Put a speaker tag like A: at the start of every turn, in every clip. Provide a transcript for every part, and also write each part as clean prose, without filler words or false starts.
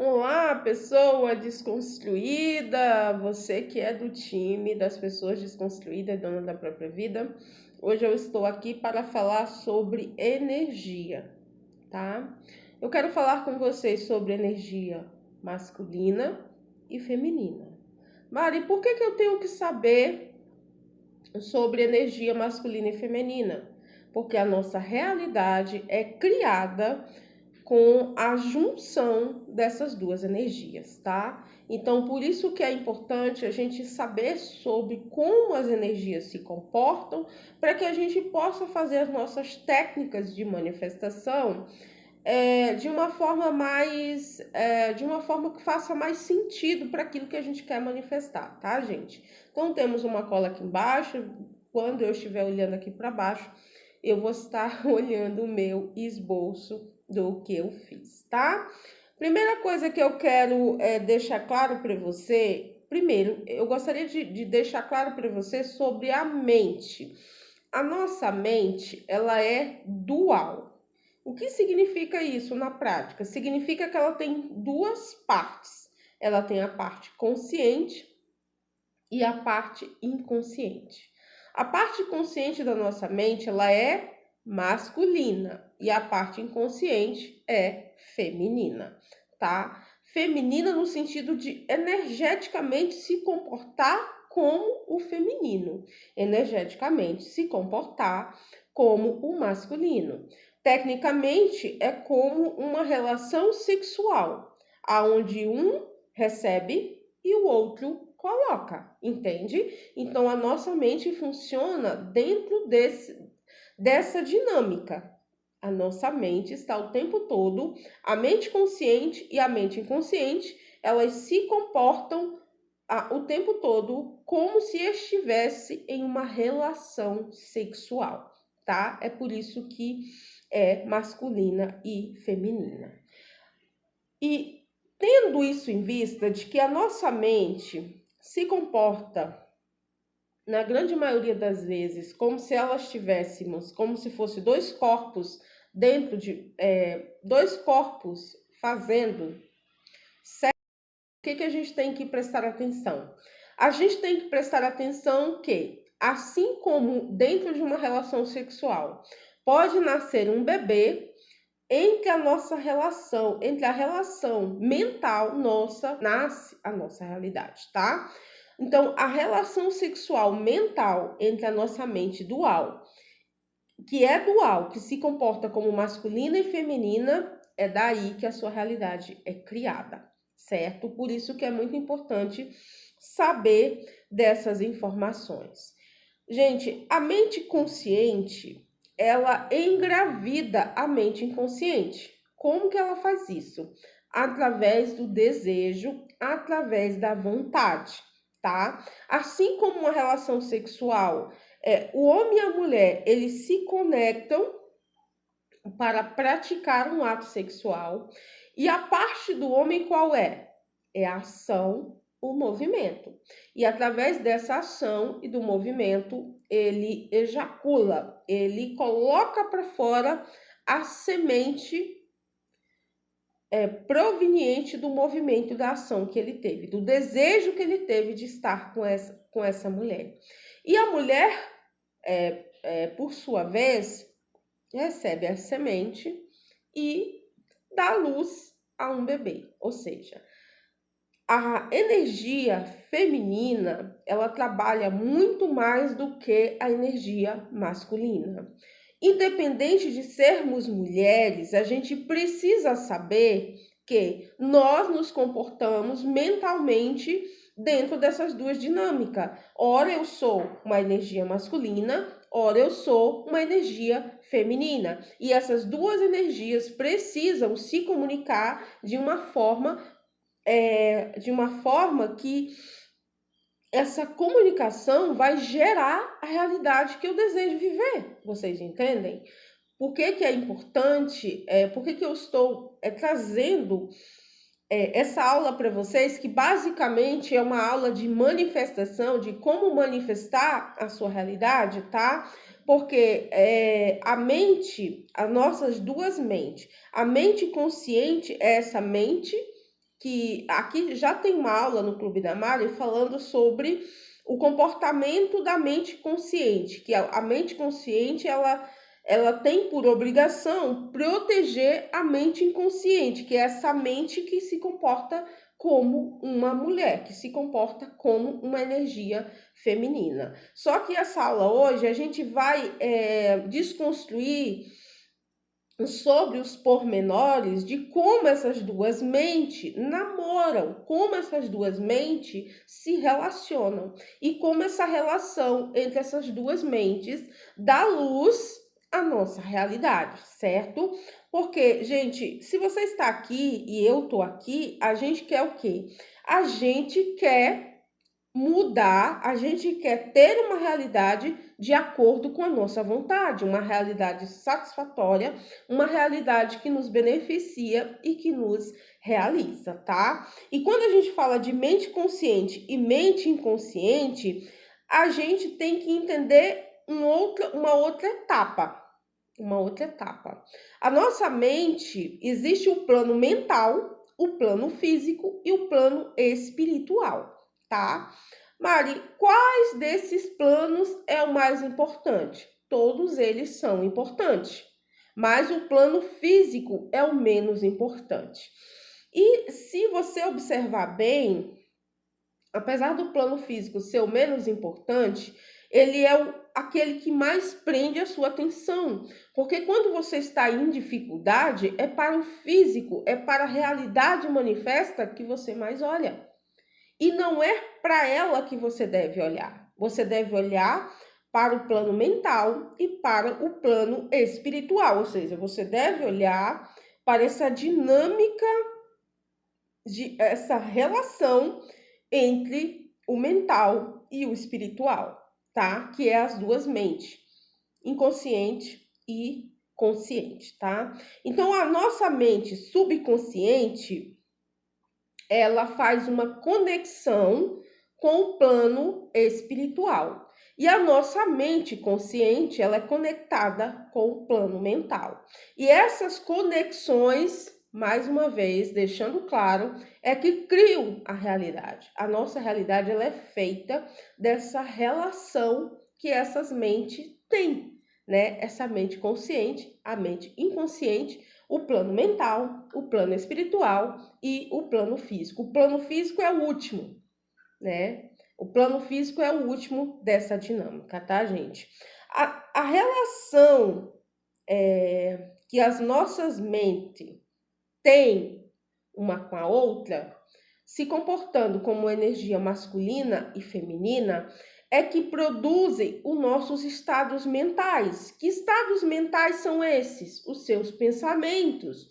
A: Olá, pessoa desconstruída, você que é do time das pessoas desconstruídas, dona da própria vida. Hoje eu estou aqui para falar sobre energia, tá? Eu quero falar com vocês sobre energia masculina e feminina. Mari, por que eu tenho que saber sobre energia masculina e feminina? Porque a nossa realidade é criada com a junção dessas duas energias, tá? Então, por isso que é importante a gente saber sobre como as energias se comportam, para que a gente possa fazer as nossas técnicas de manifestação de uma forma que faça mais sentido para aquilo que a gente quer manifestar, tá, gente? Então, temos uma cola aqui embaixo. Quando eu estiver olhando aqui para baixo, eu vou estar olhando o meu esboço do que eu fiz, tá? Primeira coisa que eu quero deixar claro para você, primeiro, eu gostaria de deixar claro para você sobre a mente. A nossa mente, ela é dual. O que significa isso na prática? Significa que ela tem duas partes. Ela tem a parte consciente e a parte inconsciente. A parte consciente da nossa mente, ela é masculina e a parte inconsciente é feminina, tá? Feminina no sentido de energeticamente se comportar como o feminino, energeticamente se comportar como o masculino. Tecnicamente é como uma relação sexual, aonde um recebe e o outro coloca, entende? Então a nossa mente funciona dentro dessa dinâmica. A nossa mente está o tempo todo, a mente consciente e a mente inconsciente, elas se comportam o tempo todo como se estivesse em uma relação sexual, tá? É por isso que é masculina e feminina. E tendo isso em vista de que a nossa mente se comporta, na grande maioria das vezes, como se elas tivéssemos, como se fosse dois corpos dentro de dois corpos fazendo, certo? O que a gente tem que prestar atenção? A gente tem que prestar atenção que, assim como dentro de uma relação sexual, pode nascer um bebê entre a relação mental nossa, nasce a nossa realidade, tá? Então, a relação sexual mental entre a nossa mente dual, que se comporta como masculina e feminina, é daí que a sua realidade é criada, certo? Por isso que é muito importante saber dessas informações. Gente, a mente consciente, ela engravida a mente inconsciente. Como que ela faz isso? Através do desejo, através da vontade, tá? Assim como uma relação sexual, o homem e a mulher, eles se conectam para praticar um ato sexual. E a parte do homem qual é? É a ação, o movimento. E através dessa ação e do movimento, ele ejacula, ele coloca para fora a semente proveniente do movimento da ação que ele teve, do desejo que ele teve de estar com essa mulher. E a mulher, por sua vez, recebe a semente e dá luz a um bebê. Ou seja, a energia feminina, ela trabalha muito mais do que a energia masculina. Independente de sermos mulheres, a gente precisa saber que nós nos comportamos mentalmente dentro dessas duas dinâmicas. Ora eu sou uma energia masculina, ora eu sou uma energia feminina. E essas duas energias precisam se comunicar de uma forma que essa comunicação vai gerar a realidade que eu desejo viver. Vocês entendem? Por que é importante? Por que eu estou trazendo essa aula para vocês, que basicamente é uma aula de manifestação, de como manifestar a sua realidade, tá? Porque a mente, as nossas duas mentes, a mente consciente é essa mente que aqui já tem uma aula no Clube da Mari falando sobre o comportamento da mente consciente, que a mente consciente ela tem por obrigação proteger a mente inconsciente, que é essa mente que se comporta como uma mulher, que se comporta como uma energia feminina. Só que essa aula hoje a gente vai desconstruir sobre os pormenores de como essas duas mentes namoram, como essas duas mentes se relacionam e como essa relação entre essas duas mentes dá luz à nossa realidade, certo? Porque, gente, se você está aqui e eu tô aqui, a gente quer o quê? A gente quer mudar, a gente quer ter uma realidade de acordo com a nossa vontade, uma realidade satisfatória, uma realidade que nos beneficia e que nos realiza, tá? E quando a gente fala de mente consciente e mente inconsciente, a gente tem que entender uma outra etapa. Uma outra etapa. A nossa mente, existe o plano mental, o plano físico e o plano espiritual, tá? Mari, quais desses planos é o mais importante? Todos eles são importantes, mas o plano físico é o menos importante. E se você observar bem, apesar do plano físico ser o menos importante, ele é aquele que mais prende a sua atenção. Porque quando você está em dificuldade, é para o físico, é para a realidade manifesta que você mais olha. E não é para ela que você deve olhar. Você deve olhar para o plano mental e para o plano espiritual. Ou seja, você deve olhar para essa dinâmica, essa relação entre o mental e o espiritual, tá? Que é as duas mentes, inconsciente e consciente, tá? Então, a nossa mente subconsciente, ela faz uma conexão com o plano espiritual. E a nossa mente consciente, ela é conectada com o plano mental. E essas conexões, mais uma vez, deixando claro, é que criam a realidade. A nossa realidade, ela é feita dessa relação que essas mentes têm, né? Essa mente consciente, a mente inconsciente, o plano mental, o plano espiritual e o plano físico. O plano físico é o último, né? O plano físico é o último dessa dinâmica, tá, gente? A relação que as nossas mentes têm uma com a outra, se comportando como energia masculina e feminina, é que produzem os nossos estados mentais. Que estados mentais são esses? Os seus pensamentos,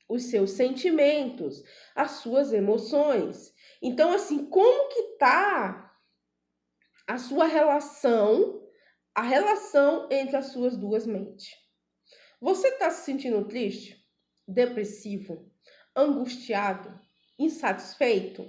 A: os seus sentimentos, as suas emoções. Então, assim, como que tá a sua relação, a relação entre as suas duas mentes? Você está se sentindo triste, depressivo, angustiado, insatisfeito?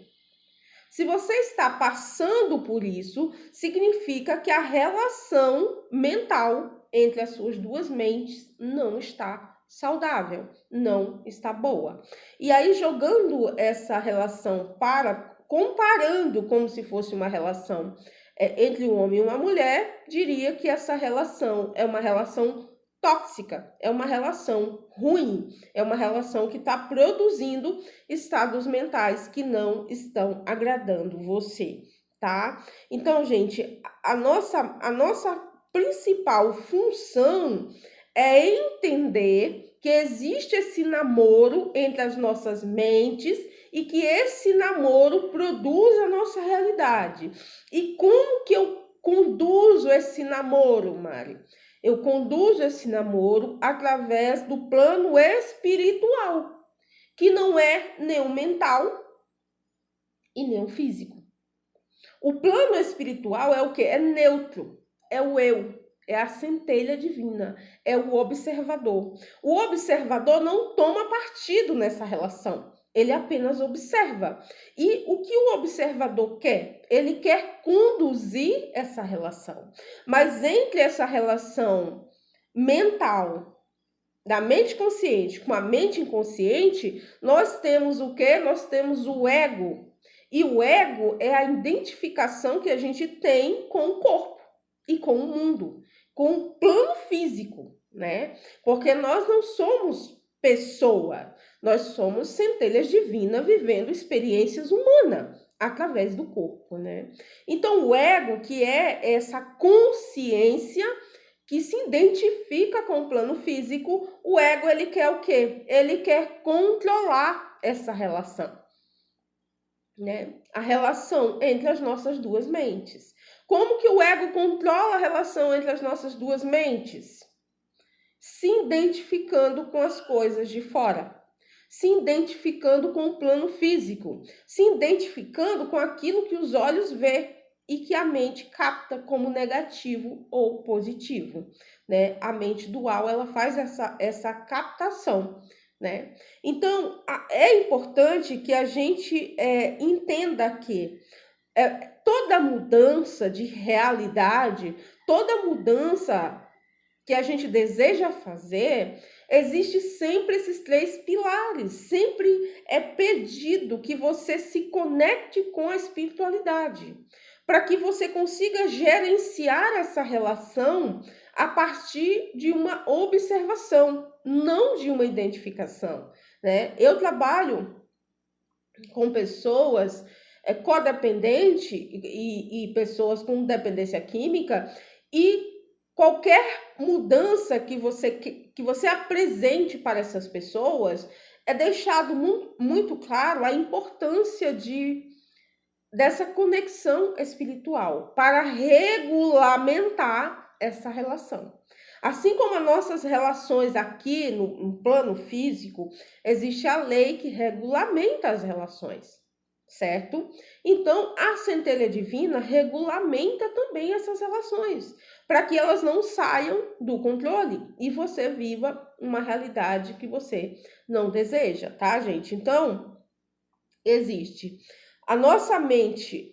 A: Se você está passando por isso, significa que a relação mental entre as suas duas mentes não está saudável, não está boa. E aí, jogando essa relação comparando como se fosse uma relação entre um homem e uma mulher, diria que essa relação é uma relação tóxica, é uma relação ruim, é uma relação que está produzindo estados mentais que não estão agradando você, tá? Então, gente, a nossa principal função é entender que existe esse namoro entre as nossas mentes e que esse namoro produz a nossa realidade. E como que eu conduzo esse namoro, Mari? Eu conduzo esse namoro através do plano espiritual, que não é nem o mental e nem o físico. O plano espiritual é o quê? É neutro, é o eu, é a centelha divina, é o observador. O observador não toma partido nessa relação, ele apenas observa. E o que o observador quer? Ele quer conduzir essa relação. Mas entre essa relação mental da mente consciente com a mente inconsciente, nós temos o quê? Nós temos o ego. E o ego é a identificação que a gente tem com o corpo e com o mundo, com o plano físico, né? Porque nós não somos pessoa, nós somos centelhas divinas vivendo experiências humanas através do corpo, né? Então, o ego, que é essa consciência que se identifica com o plano físico, o ego, ele quer o quê? Ele quer controlar essa relação, né? A relação entre as nossas duas mentes. Como que o ego controla a relação entre as nossas duas mentes? Se identificando com as coisas de fora, se identificando com o plano físico, se identificando com aquilo que os olhos vê e que a mente capta como negativo ou positivo, né? A mente dual, ela faz essa captação, né? Então, é importante que a gente entenda que toda mudança de realidade, toda mudança que a gente deseja fazer, existe sempre esses três pilares. Sempre é pedido que você se conecte com a espiritualidade, para que você consiga gerenciar essa relação a partir de uma observação, não de uma identificação, né? Eu trabalho com pessoas codependentes e pessoas com dependência química, e qualquer mudança que você apresente para essas pessoas, é deixado muito claro a importância dessa conexão espiritual para regulamentar essa relação. Assim como as nossas relações aqui no plano físico, existe a lei que regulamenta as relações, certo? Então, a centelha divina regulamenta também essas relações, para que elas não saiam do controle e você viva uma realidade que você não deseja, tá, gente? Então, existe a nossa mente,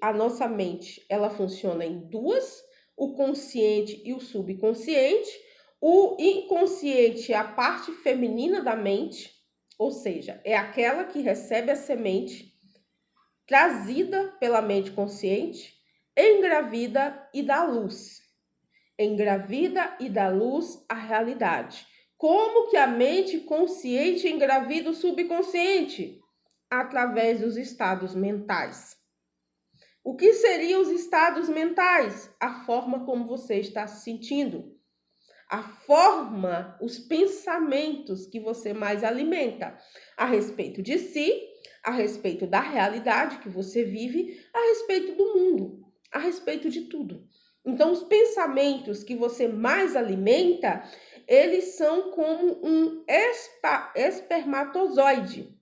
A: ela funciona em duas, o consciente e o subconsciente. O inconsciente é a parte feminina da mente, ou seja, é aquela que recebe a semente trazida pela mente consciente, engravida e dá luz. Engravida e dá luz à realidade. Como que a mente consciente engravida o subconsciente? Através dos estados mentais. O que seriam os estados mentais? A forma como você está se sentindo. A forma, os pensamentos que você mais alimenta a respeito de si, a respeito da realidade que você vive, a respeito do mundo, a respeito de tudo. Então, os pensamentos que você mais alimenta, eles são como um espermatozoide,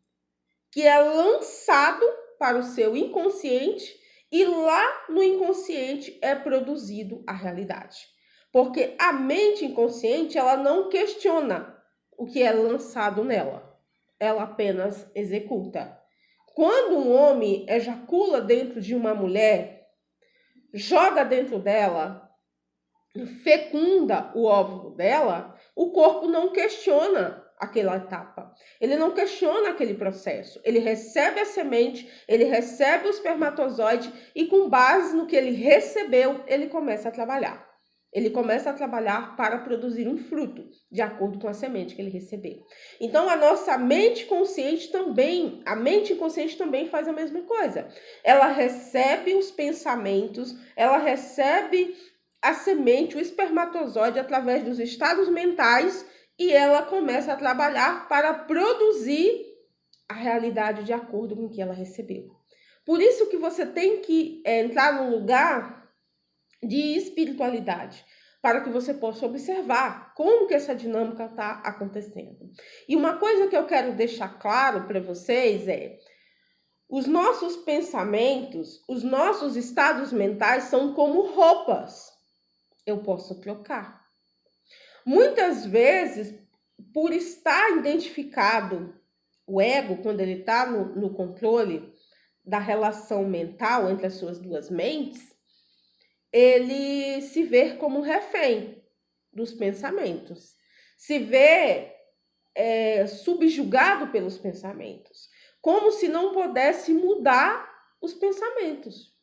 A: que é lançado para o seu inconsciente e lá no inconsciente é produzido a realidade. Porque a mente inconsciente, ela não questiona o que é lançado nela. Ela apenas executa. Quando um homem ejacula dentro de uma mulher, joga dentro dela, fecunda o óvulo dela, o corpo não questiona aquela etapa. Ele não questiona aquele processo. Ele recebe a semente, ele recebe o espermatozoide e com base no que ele recebeu, ele começa a trabalhar. Ele começa a trabalhar para produzir um fruto, de acordo com a semente que ele recebeu. Então, a nossa mente consciente também, a mente inconsciente também faz a mesma coisa. Ela recebe os pensamentos, ela recebe a semente, o espermatozoide, através dos estados mentais, e ela começa a trabalhar para produzir a realidade de acordo com o que ela recebeu. Por isso que você tem que entrar num lugar de espiritualidade, para que você possa observar como que essa dinâmica está acontecendo. E uma coisa que eu quero deixar claro para vocês é: os nossos pensamentos, os nossos estados mentais são como roupas. Eu posso trocar. Muitas vezes, por estar identificado o ego, quando ele está no controle da relação mental entre as suas duas mentes, ele se vê como refém dos pensamentos. Se vê subjugado pelos pensamentos, como se não pudesse mudar os pensamentos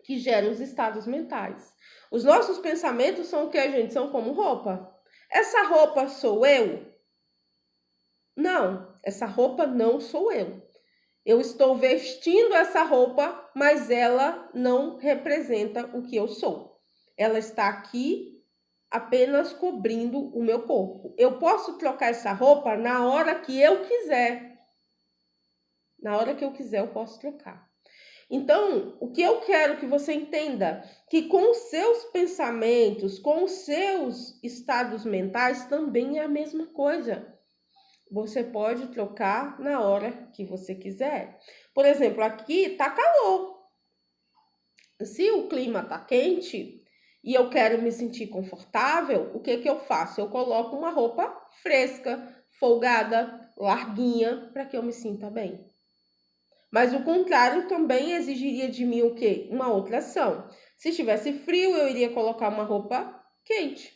A: que geram os estados mentais. Os nossos pensamentos são o que, gente? São como roupa. Essa roupa sou eu? Não, essa roupa não sou eu. Eu estou vestindo essa roupa, mas ela não representa o que eu sou. Ela está aqui apenas cobrindo o meu corpo. Eu posso trocar essa roupa na hora que eu quiser. Na hora que eu quiser, eu posso trocar. Então, o que eu quero que você entenda, que com os seus pensamentos, com os seus estados mentais, também é a mesma coisa. Você pode trocar na hora que você quiser. Por exemplo, aqui tá calor. Se o clima tá quente e eu quero me sentir confortável, o que eu faço? Eu coloco uma roupa fresca, folgada, larguinha, para que eu me sinta bem. Mas o contrário também exigiria de mim o quê? Uma outra ação. Se estivesse frio, eu iria colocar uma roupa quente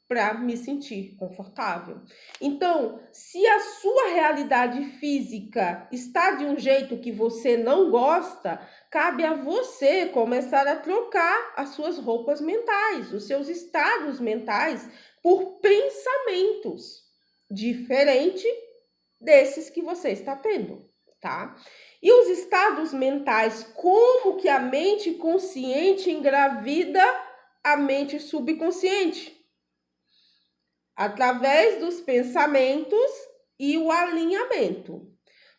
A: para me sentir confortável. Então, se a sua realidade física está de um jeito que você não gosta, cabe a você começar a trocar as suas roupas mentais, os seus estados mentais, por pensamentos diferentes desses que você está tendo, tá? E os estados mentais, como que a mente consciente engravida a mente subconsciente? Através dos pensamentos e o alinhamento.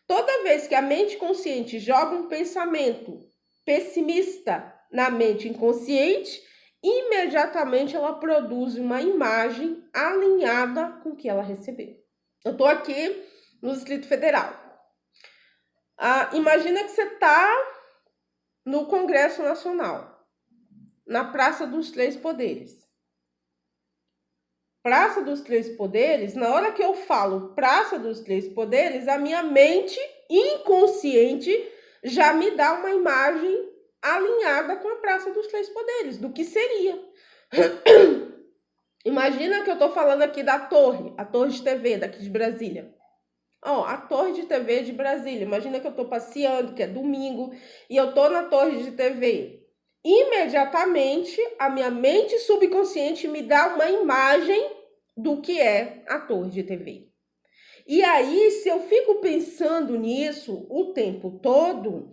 A: Toda vez que a mente consciente joga um pensamento pessimista na mente inconsciente, imediatamente ela produz uma imagem alinhada com o que ela recebeu. Eu estou aqui no Distrito Federal. Imagina que você está no Congresso Nacional, na Praça dos Três Poderes. Praça dos Três Poderes, na hora que eu falo Praça dos Três Poderes, a minha mente inconsciente já me dá uma imagem alinhada com a Praça dos Três Poderes, do que seria. Imagina que eu estou falando aqui da torre, a torre de TV daqui de Brasília. A torre de TV de Brasília. Imagina que eu estou passeando, que é domingo, e eu estou na torre de TV. Imediatamente, a minha mente subconsciente me dá uma imagem do que é a torre de TV. E aí, se eu fico pensando nisso o tempo todo,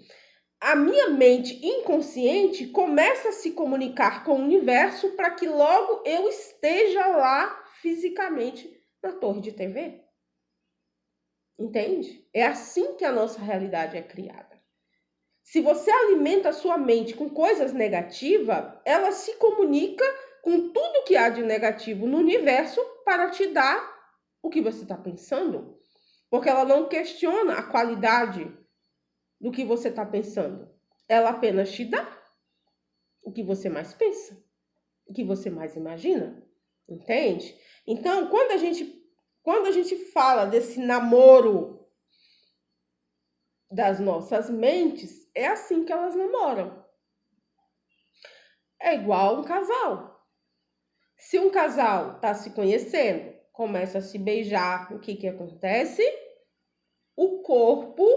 A: a minha mente inconsciente começa a se comunicar com o universo para que logo eu esteja lá fisicamente na torre de TV. Entende? É assim que a nossa realidade é criada. Se você alimenta a sua mente com coisas negativas, ela se comunica com tudo que há de negativo no universo para te dar o que você está pensando. Porque ela não questiona a qualidade do que você está pensando. Ela apenas te dá o que você mais pensa, o que você mais imagina. Entende? Então, quando a gente fala desse namoro das nossas mentes, é assim que elas namoram. É igual um casal. Se um casal está se conhecendo, começa a se beijar, o que acontece? O corpo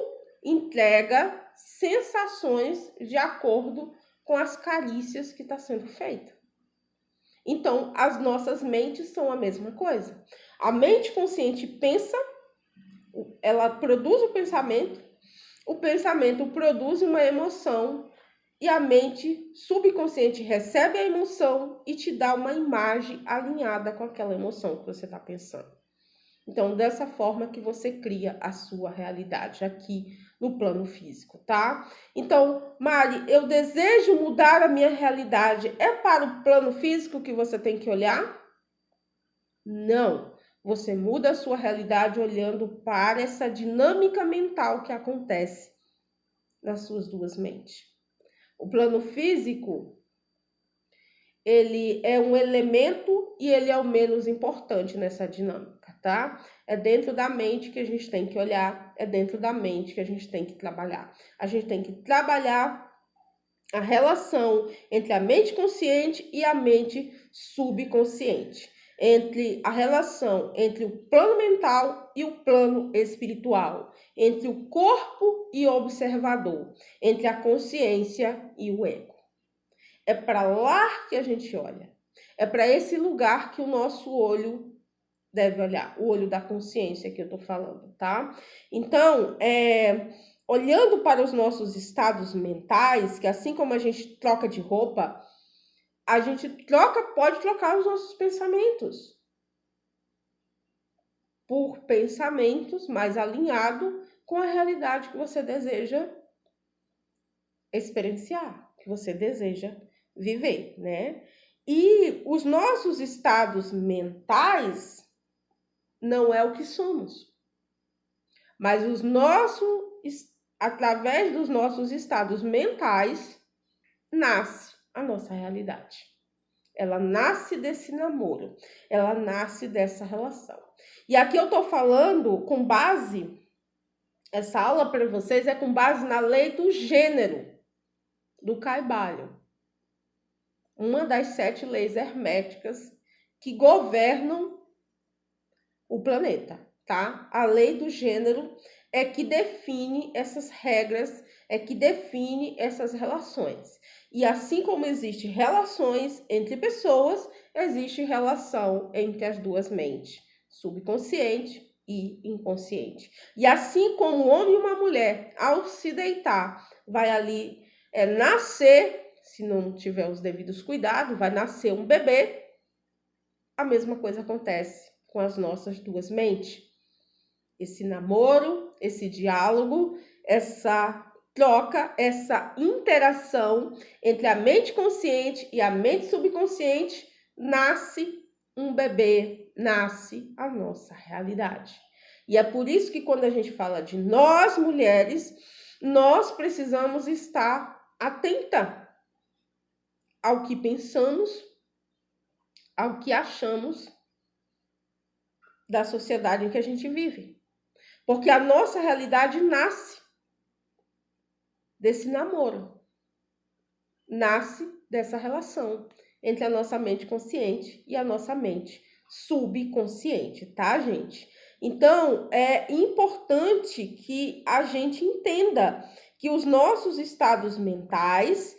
A: entrega sensações de acordo com as carícias que está sendo feita. Então, as nossas mentes são a mesma coisa. A mente consciente pensa, ela produz o pensamento produz uma emoção e a mente subconsciente recebe a emoção e te dá uma imagem alinhada com aquela emoção que você está pensando. Então, dessa forma que você cria a sua realidade aqui no plano físico, tá? Então, Mari, eu desejo mudar a minha realidade. É para o plano físico que você tem que olhar? Não. Você muda a sua realidade olhando para essa dinâmica mental que acontece nas suas duas mentes. O plano físico, ele é um elemento e ele é o menos importante nessa dinâmica, tá? É dentro da mente que a gente tem que olhar, é dentro da mente que a gente tem que trabalhar. A gente tem que trabalhar a relação entre a mente consciente e a mente subconsciente. entre a relação entre o plano mental e o plano espiritual, entre o corpo e o observador, entre a consciência e o ego. É para lá que a gente olha. É para esse lugar que o nosso olho deve olhar, o olho da consciência que eu estou falando, tá? Então, olhando para os nossos estados mentais, que assim como a gente troca de roupa, a gente pode trocar os nossos pensamentos por pensamentos mais alinhados com a realidade que você deseja experienciar, que você deseja viver, né? E os nossos estados mentais não é o que somos, mas através dos nossos estados mentais nasce a nossa realidade. Ela nasce desse namoro, ela nasce dessa relação. E aqui eu tô falando com base, essa aula para vocês é com base na lei do gênero do Caibalion, uma das 7 leis herméticas que governam o planeta, tá? A lei do gênero é que define essas regras, é que define essas relações. E assim como existem relações entre pessoas, existe relação entre as duas mentes, subconsciente e inconsciente. E assim como um homem e uma mulher, ao se deitar, vai ali nascer, se não tiver os devidos cuidados, vai nascer um bebê, a mesma coisa acontece com as nossas duas mentes. Esse namoro, esse diálogo, essa troca, essa interação entre a mente consciente e a mente subconsciente, nasce um bebê, nasce a nossa realidade. E é por isso que quando a gente fala de nós mulheres, nós precisamos estar atenta ao que pensamos, ao que achamos da sociedade em que a gente vive. Porque a nossa realidade nasce desse namoro, nasce dessa relação entre a nossa mente consciente e a nossa mente subconsciente, tá, gente? Então, é importante que a gente entenda que os nossos estados mentais,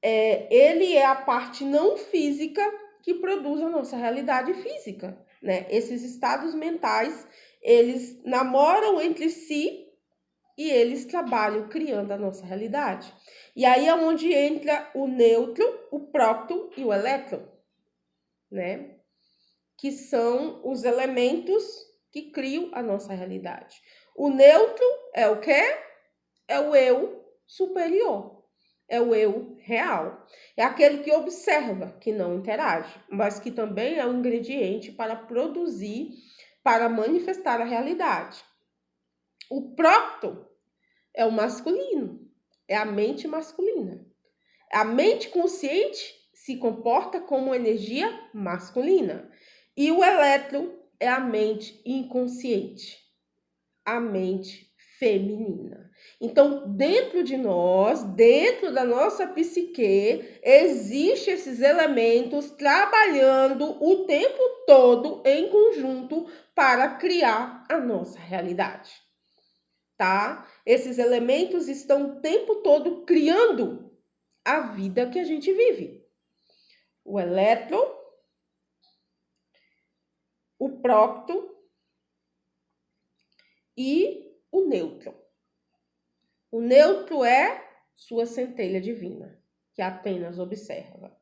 A: ele é a parte não física que produz a nossa realidade física, né? Esses estados mentais, eles namoram entre si e eles trabalham criando a nossa realidade. E aí é onde entra o nêutron, o próton e o elétron, né? Que são os elementos que criam a nossa realidade. O nêutron é o quê? É o eu superior. É o eu real. É aquele que observa, que não interage, mas que também é um ingrediente para produzir, para manifestar a realidade. O próton é o masculino, é a mente masculina. A mente consciente se comporta como energia masculina. E o elétron é a mente inconsciente, a mente feminina. Então, dentro de nós, dentro da nossa psique, existem esses elementos trabalhando o tempo todo em conjunto para criar a nossa realidade, tá? Esses elementos estão o tempo todo criando a vida que a gente vive. O elétron, o próton e o nêutron. O nêutron é sua centelha divina, que apenas observa.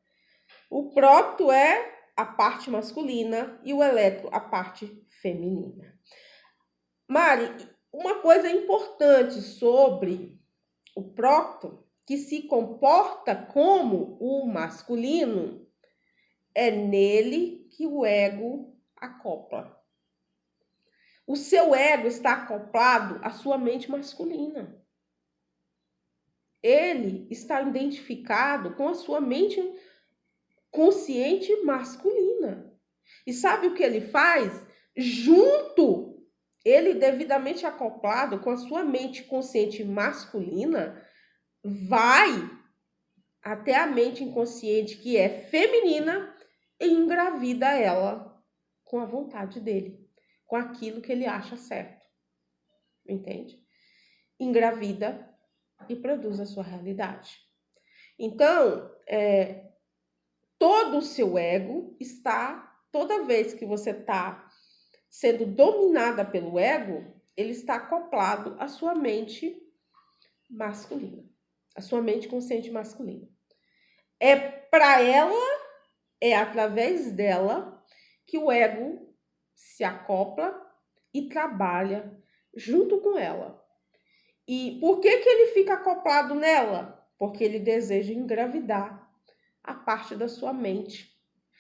A: O próton é a parte masculina e o elétron a parte feminina. Mari, uma coisa importante sobre o próton, que se comporta como o masculino, é nele que o ego acopla. O seu ego está acoplado à sua mente masculina. Ele está identificado com a sua mente consciente masculina. E sabe o que ele faz? Junto, ele devidamente acoplado com a sua mente consciente masculina, vai até a mente inconsciente, que é feminina, e engravida ela com a vontade dele, com aquilo que ele acha certo. Entende? Engravida e produz a sua realidade. Então, todo o seu ego está, toda vez que você está sendo dominada pelo ego, ele está acoplado à sua mente masculina, à sua mente consciente masculina. É para ela, é através dela que o ego se acopla e trabalha junto com ela. E por que ele fica acoplado nela? Porque ele deseja engravidar a parte da sua mente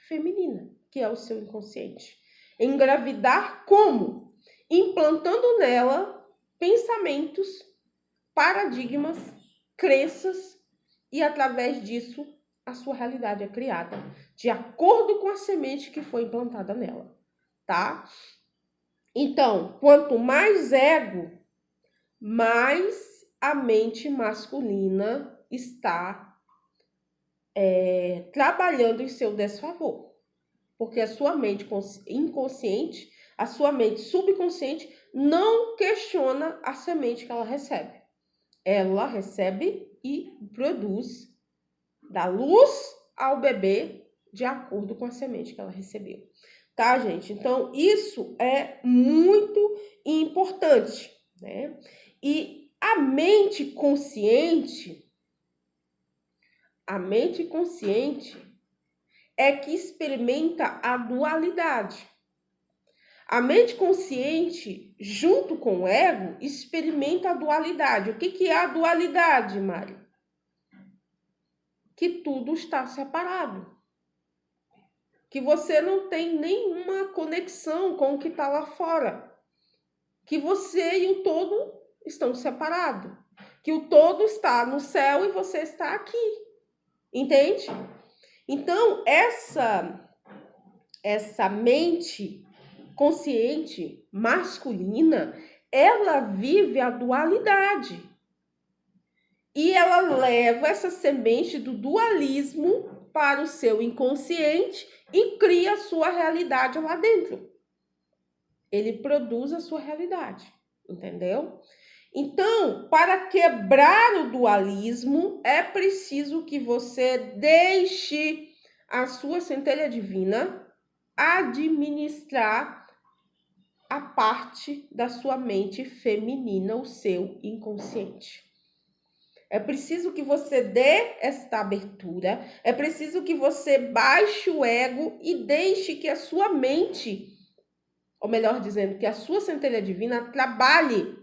A: feminina, que é o seu inconsciente. Engravidar como? Implantando nela pensamentos, paradigmas, crenças, e através disso a sua realidade é criada, de acordo com a semente que foi implantada nela, tá? Então, quanto mais ego, mais a mente masculina está trabalhando em seu desfavor. Porque a sua mente inconsciente, a sua mente subconsciente não questiona a semente que ela recebe. Ela recebe e produz, dá luz ao bebê de acordo com a semente que ela recebeu. Tá, gente? Então, isso é muito importante, né? E a mente consciente é que experimenta a dualidade. A mente consciente, junto com o ego, experimenta a dualidade. O que é a dualidade, Mari? Que tudo está separado. Que você não tem nenhuma conexão com o que está lá fora. Que você e o todo estão separados. Que o todo está no céu e você está aqui. Entende? Então, essa mente consciente masculina, ela vive a dualidade. E ela leva essa semente do dualismo para o seu inconsciente e cria a sua realidade lá dentro. Ele produz a sua realidade, entendeu? Então, para quebrar o dualismo, é preciso que você deixe a sua centelha divina administrar a parte da sua mente feminina, o seu inconsciente. É preciso que você dê esta abertura, é preciso que você baixe o ego e deixe que a sua mente, ou melhor dizendo, que a sua centelha divina trabalhe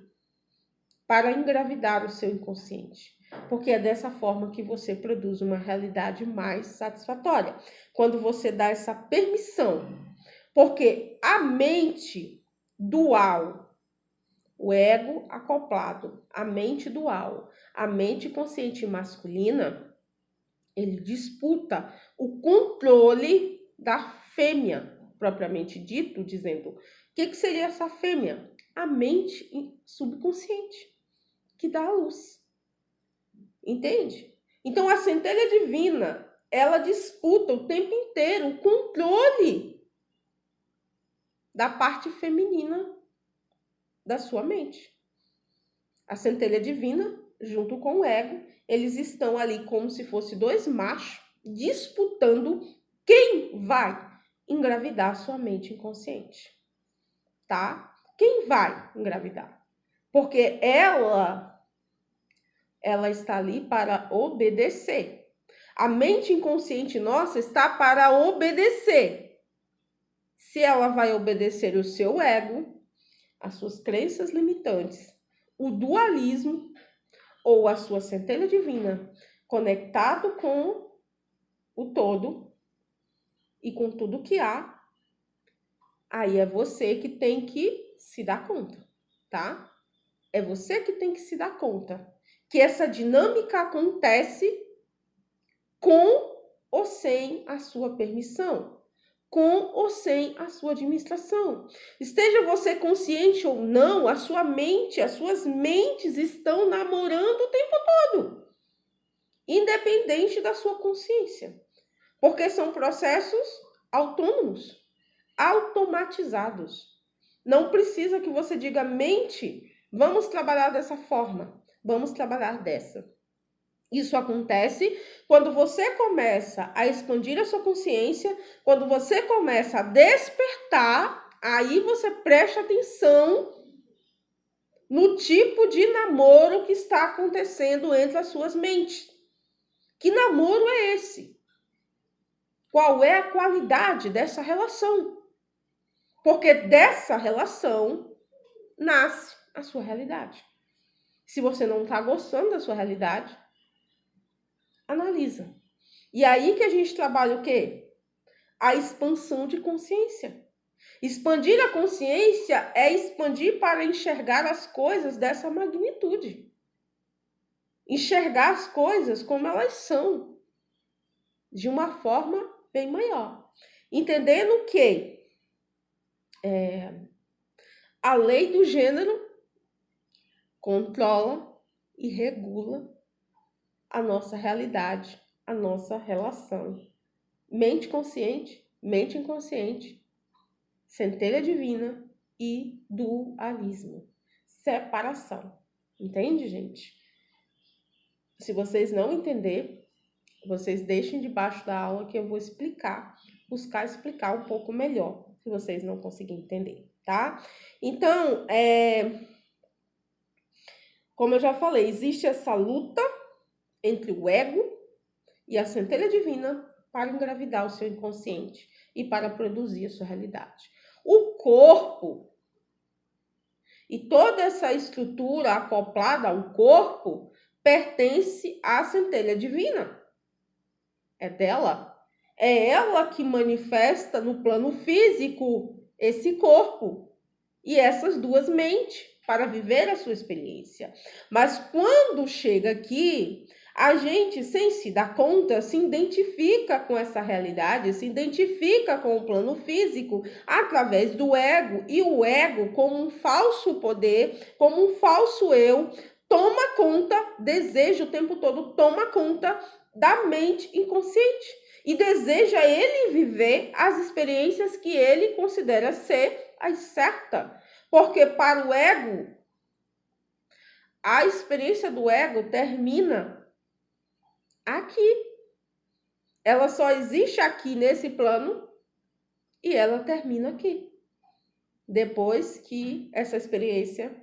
A: para engravidar o seu inconsciente. Porque é dessa forma que você produz uma realidade mais satisfatória. Quando você dá essa permissão. Porque a mente dual, o ego acoplado, a mente dual, a mente consciente masculina, ele disputa o controle da fêmea, propriamente dito, dizendo, o que seria essa fêmea? A mente subconsciente, que dá a luz. Entende? Então, a centelha divina, ela disputa o tempo inteiro o controle da parte feminina da sua mente. A centelha divina, junto com o ego, eles estão ali como se fossem dois machos disputando quem vai engravidar a sua mente inconsciente. Tá? Quem vai engravidar? Porque ela está ali para obedecer. A mente inconsciente nossa está para obedecer. Se ela vai obedecer o seu ego, as suas crenças limitantes, o dualismo ou a sua centelha divina, conectado com o todo e com tudo que há, aí é você que tem que se dar conta, tá? É você que tem que se dar conta que essa dinâmica acontece com ou sem a sua permissão, com ou sem a sua administração. Esteja você consciente ou não, a sua mente, as suas mentes estão namorando o tempo todo, independente da sua consciência, porque são processos autônomos. automatizados. Não precisa que você diga, mente, vamos trabalhar dessa forma, vamos trabalhar dessa. Isso acontece quando você começa a expandir a sua consciência, quando você começa a despertar, aí você presta atenção no tipo de namoro que está acontecendo entre as suas mentes. Que namoro é esse? Qual é a qualidade dessa relação? Porque dessa relação nasce a sua realidade. Se você não está gostando da sua realidade, analisa. E aí que a gente trabalha o quê? A expansão de consciência. Expandir a consciência é expandir para enxergar as coisas dessa magnitude. Enxergar as coisas como elas são, de uma forma bem maior. Entendendo que a lei do gênero controla e regula a nossa realidade, a nossa relação. Mente consciente, mente inconsciente, centelha divina e dualismo. Separação. Entende, gente? Se vocês não entenderem, vocês deixem debaixo da aula que eu vou buscar explicar um pouco melhor, se vocês não conseguirem entender, tá? Então, como eu já falei, existe essa luta entre o ego e a centelha divina para engravidar o seu inconsciente e para produzir a sua realidade. O corpo e toda essa estrutura acoplada ao corpo pertence à centelha divina. É dela. É ela que manifesta no plano físico esse corpo e essas duas mentes para viver a sua experiência. Mas quando chega aqui, a gente, sem se dar conta, se identifica com essa realidade, se identifica com o plano físico através do ego, e o ego, como um falso poder, como um falso eu, toma conta, deseja o tempo todo, toma conta da mente inconsciente e deseja ele viver as experiências que ele considera ser as certas. Porque para o ego, a experiência do ego termina aqui. Ela só existe aqui nesse plano e ela termina aqui. Depois que essa experiência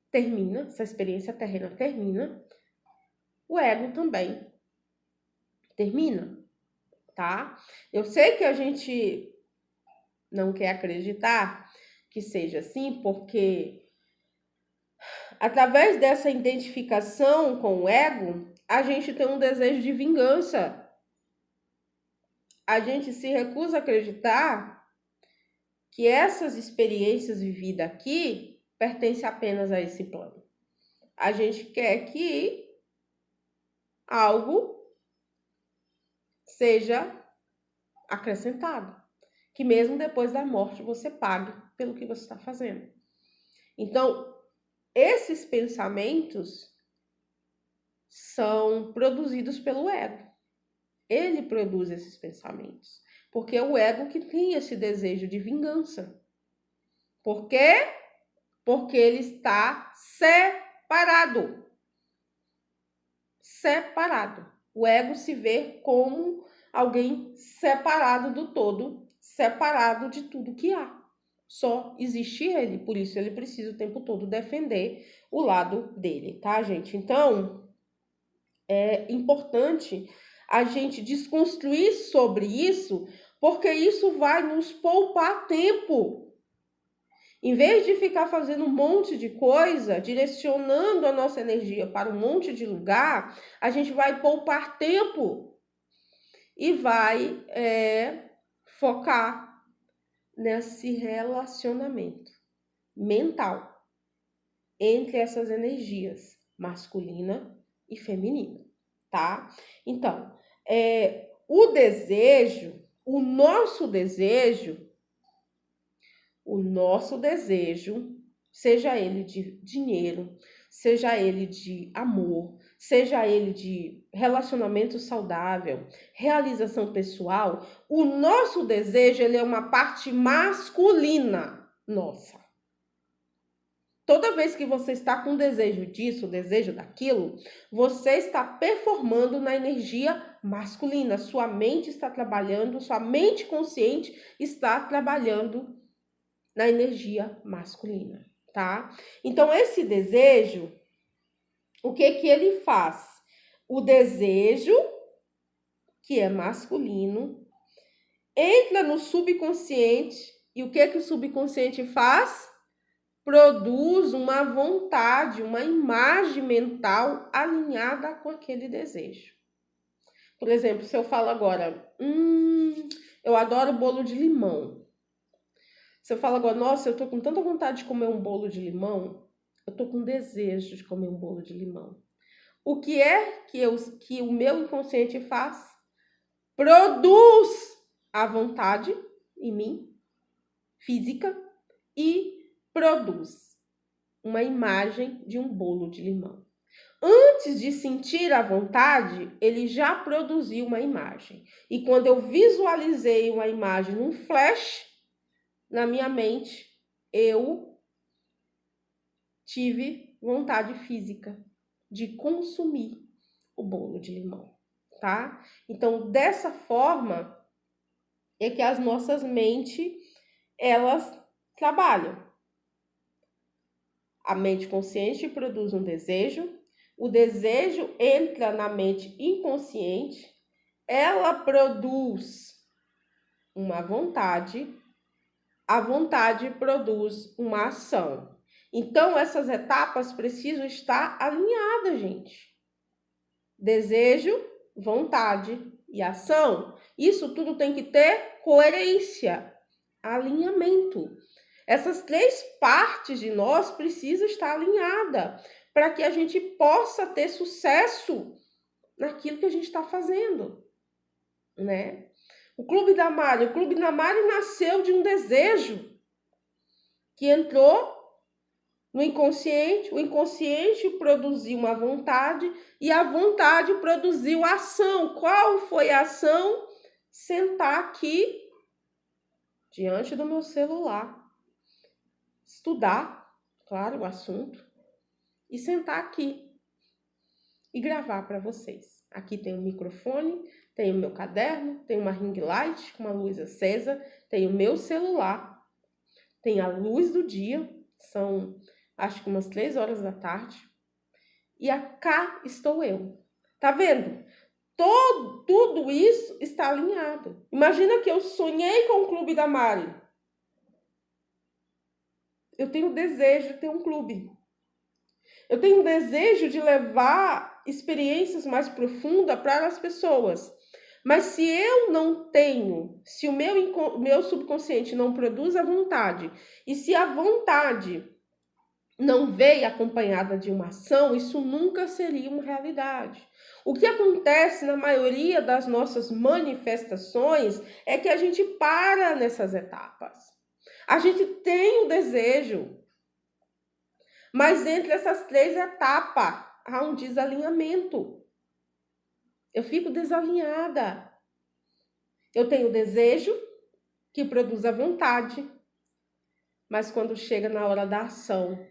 A: termina, essa experiência terrena termina, o ego também termina, tá? Eu sei que a gente não quer acreditar que seja assim, porque através dessa identificação com o ego, a gente tem um desejo de vingança. A gente se recusa a acreditar que essas experiências vividas aqui pertencem apenas a esse plano. A gente quer que algo seja acrescentado, que mesmo depois da morte você pague pelo que você está fazendo. Então, esses pensamentos são produzidos pelo ego. Ele produz esses pensamentos, porque é o ego que tem esse desejo de vingança. Por quê? Porque ele está separado. Separado. O ego se vê como alguém separado do todo, separado de tudo que há. Só existe ele, por isso ele precisa o tempo todo defender o lado dele, tá, gente? Então, é importante a gente desconstruir sobre isso, porque isso vai nos poupar tempo. Em vez de ficar fazendo um monte de coisa, direcionando a nossa energia para um monte de lugar, a gente vai poupar tempo e vai focar nesse relacionamento mental entre essas energias, masculina e feminina, tá? Então, o desejo, o nosso desejo, seja ele de dinheiro, seja ele de amor, seja ele de relacionamento saudável, realização pessoal, o nosso desejo, ele é uma parte masculina nossa. Toda vez que você está com desejo disso, desejo daquilo, você está performando na energia masculina. Sua mente está trabalhando, sua mente consciente está trabalhando na energia masculina, tá? Então, esse desejo, o que ele faz? O desejo, que é masculino, entra no subconsciente e o que o subconsciente faz? Produz uma vontade, uma imagem mental alinhada com aquele desejo. Por exemplo, se eu falo agora, eu adoro bolo de limão. Se eu falo agora, nossa, eu tô com tanta vontade de comer um bolo de limão, eu tô com desejo de comer um bolo de limão. O que é que o meu inconsciente faz? Produz a vontade em mim, física, e produz uma imagem de um bolo de limão. Antes de sentir a vontade, ele já produziu uma imagem. E quando eu visualizei uma imagem num flash na minha mente, eu tive vontade física de consumir o bolo de limão, tá? Então, dessa forma é que as nossas mentes, elas trabalham. A mente consciente produz um desejo, o desejo entra na mente inconsciente, ela produz uma vontade, a vontade produz uma ação. Então, essas etapas precisam estar alinhadas, gente. Desejo, vontade e ação. Isso tudo tem que ter coerência, alinhamento. Essas três partes de nós precisam estar alinhadas para que a gente possa ter sucesso naquilo que a gente está fazendo, né? O Clube da Mari nasceu de um desejo que entrou no inconsciente, o inconsciente produziu uma vontade e a vontade produziu a ação. Qual foi a ação? Sentar aqui diante do meu celular, estudar, claro, o assunto, e sentar aqui e gravar para vocês. Aqui tem um microfone, tem o meu caderno, tem uma ring light com uma luz acesa, tem o meu celular, tem a luz do dia, são acho que umas 3 horas da tarde, e cá estou eu. Tá vendo? Tudo isso está alinhado. Imagina que eu sonhei com o Clube da Mari. Eu tenho desejo de ter um clube. Eu tenho desejo de levar experiências mais profundas para as pessoas. Mas se eu não tenho, se o meu subconsciente não produz a vontade, e se a vontade não veio acompanhada de uma ação, isso nunca seria uma realidade. O que acontece na maioria das nossas manifestações é que a gente para nessas etapas. A gente tem o desejo, mas entre essas 3 etapas há um desalinhamento. Eu fico desalinhada. Eu tenho desejo que produz a vontade, mas quando chega na hora da ação,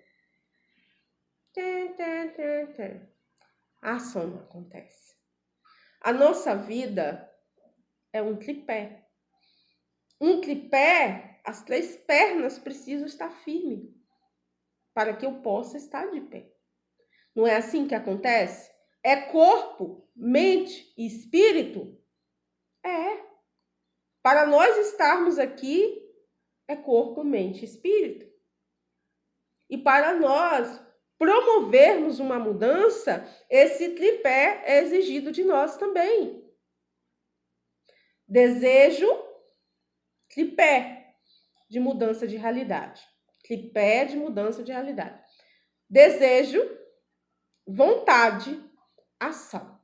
A: a ação não acontece. A nossa vida é um tripé. Um tripé, as 3 pernas precisam estar firmes para que eu possa estar de pé. Não é assim que acontece? É corpo, mente e espírito? É. Para nós estarmos aqui, é corpo, mente e espírito. E para nós promovermos uma mudança, esse tripé é exigido de nós também. Desejo, tripé de mudança de realidade. Tripé de mudança de realidade. Desejo, vontade, ação.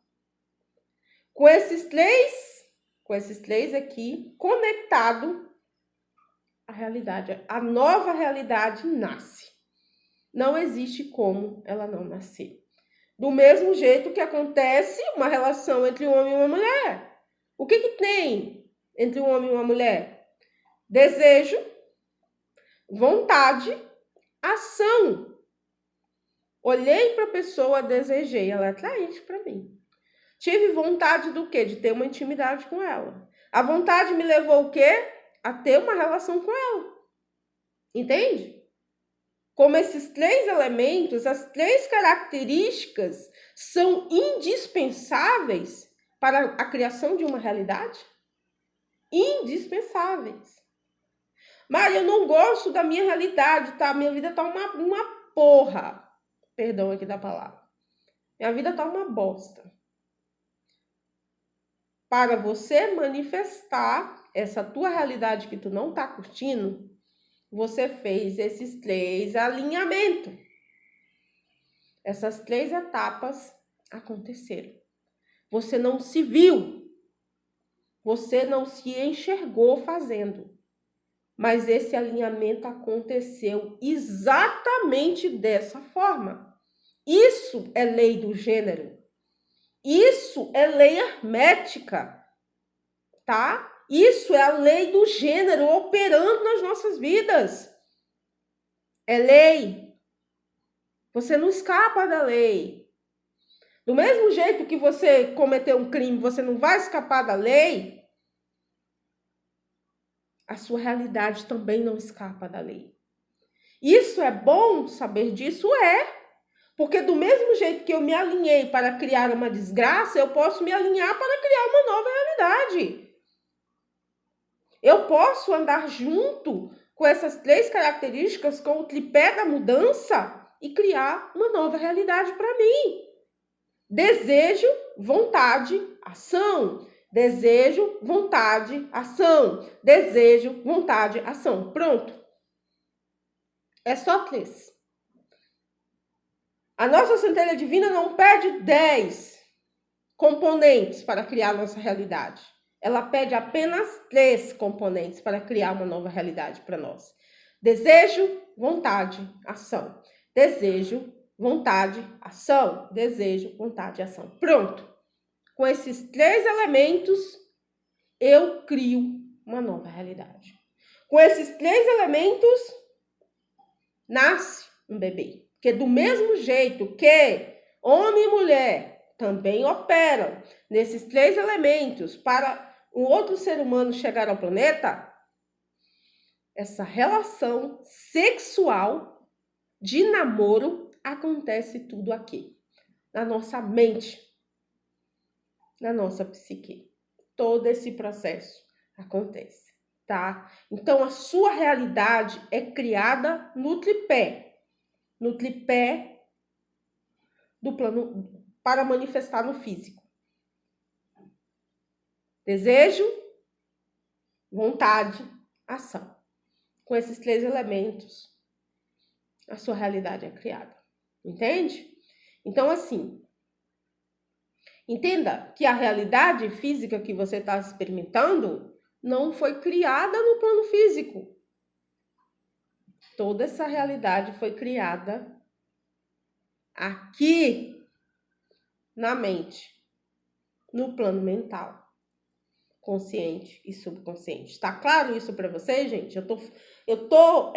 A: Com esses três aqui, conectado, a nova realidade nasce. não existe como ela não nascer. Do mesmo jeito que acontece uma relação entre um homem e uma mulher. O que tem entre um homem e uma mulher? Desejo, vontade, ação. Olhei para a pessoa, desejei, ela é atraente para mim. Tive vontade do quê? De ter uma intimidade com ela. A vontade me levou o quê? A ter uma relação com ela. Entende? Como esses 3 elementos, as 3 características são indispensáveis para a criação de uma realidade? Indispensáveis. Mas eu não gosto da minha realidade, tá? Minha vida tá uma porra. Perdão aqui da palavra. Minha vida tá uma bosta. Para você manifestar essa tua realidade que tu não tá curtindo, você fez esses 3 alinhamentos. Essas 3 etapas aconteceram. Você não se viu. Você não se enxergou fazendo. Mas esse alinhamento aconteceu exatamente dessa forma. Isso é lei do gênero. Isso é lei hermética, tá? Isso é a lei do gênero operando nas nossas vidas. É lei. Você não escapa da lei. Do mesmo jeito que você cometeu um crime, você não vai escapar da lei, a sua realidade também não escapa da lei. Isso é bom saber disso? É. Porque do mesmo jeito que eu me alinhei para criar uma desgraça, eu posso me alinhar para criar uma nova realidade. Eu posso andar junto com essas 3 características, com o tripé da mudança e criar uma nova realidade para mim. Desejo, vontade, ação. Desejo, vontade, ação. Desejo, vontade, ação. Pronto. É só 3. A nossa centelha divina não pede 10 componentes para criar nossa realidade. Ela pede apenas 3 componentes para criar uma nova realidade para nós. Desejo, vontade, ação. Desejo, vontade, ação. Desejo, vontade, ação. Pronto. Com esses 3 elementos, eu crio uma nova realidade. Com esses 3 elementos, nasce um bebê. Porque do mesmo jeito que homem e mulher também operam nesses 3 elementos para um outro ser humano chegar ao planeta, essa relação sexual de namoro acontece tudo aqui, na nossa mente, na nossa psique. Todo esse processo acontece, tá? Então, a sua realidade é criada no tripé do plano para manifestar no físico. Desejo, vontade, ação. Com esses 3 elementos, a sua realidade é criada. Entende? Então, assim, entenda que a realidade física que você está experimentando não foi criada no plano físico. Toda essa realidade foi criada aqui na mente, no plano mental, consciente e subconsciente. Tá claro isso para vocês, gente? Eu tô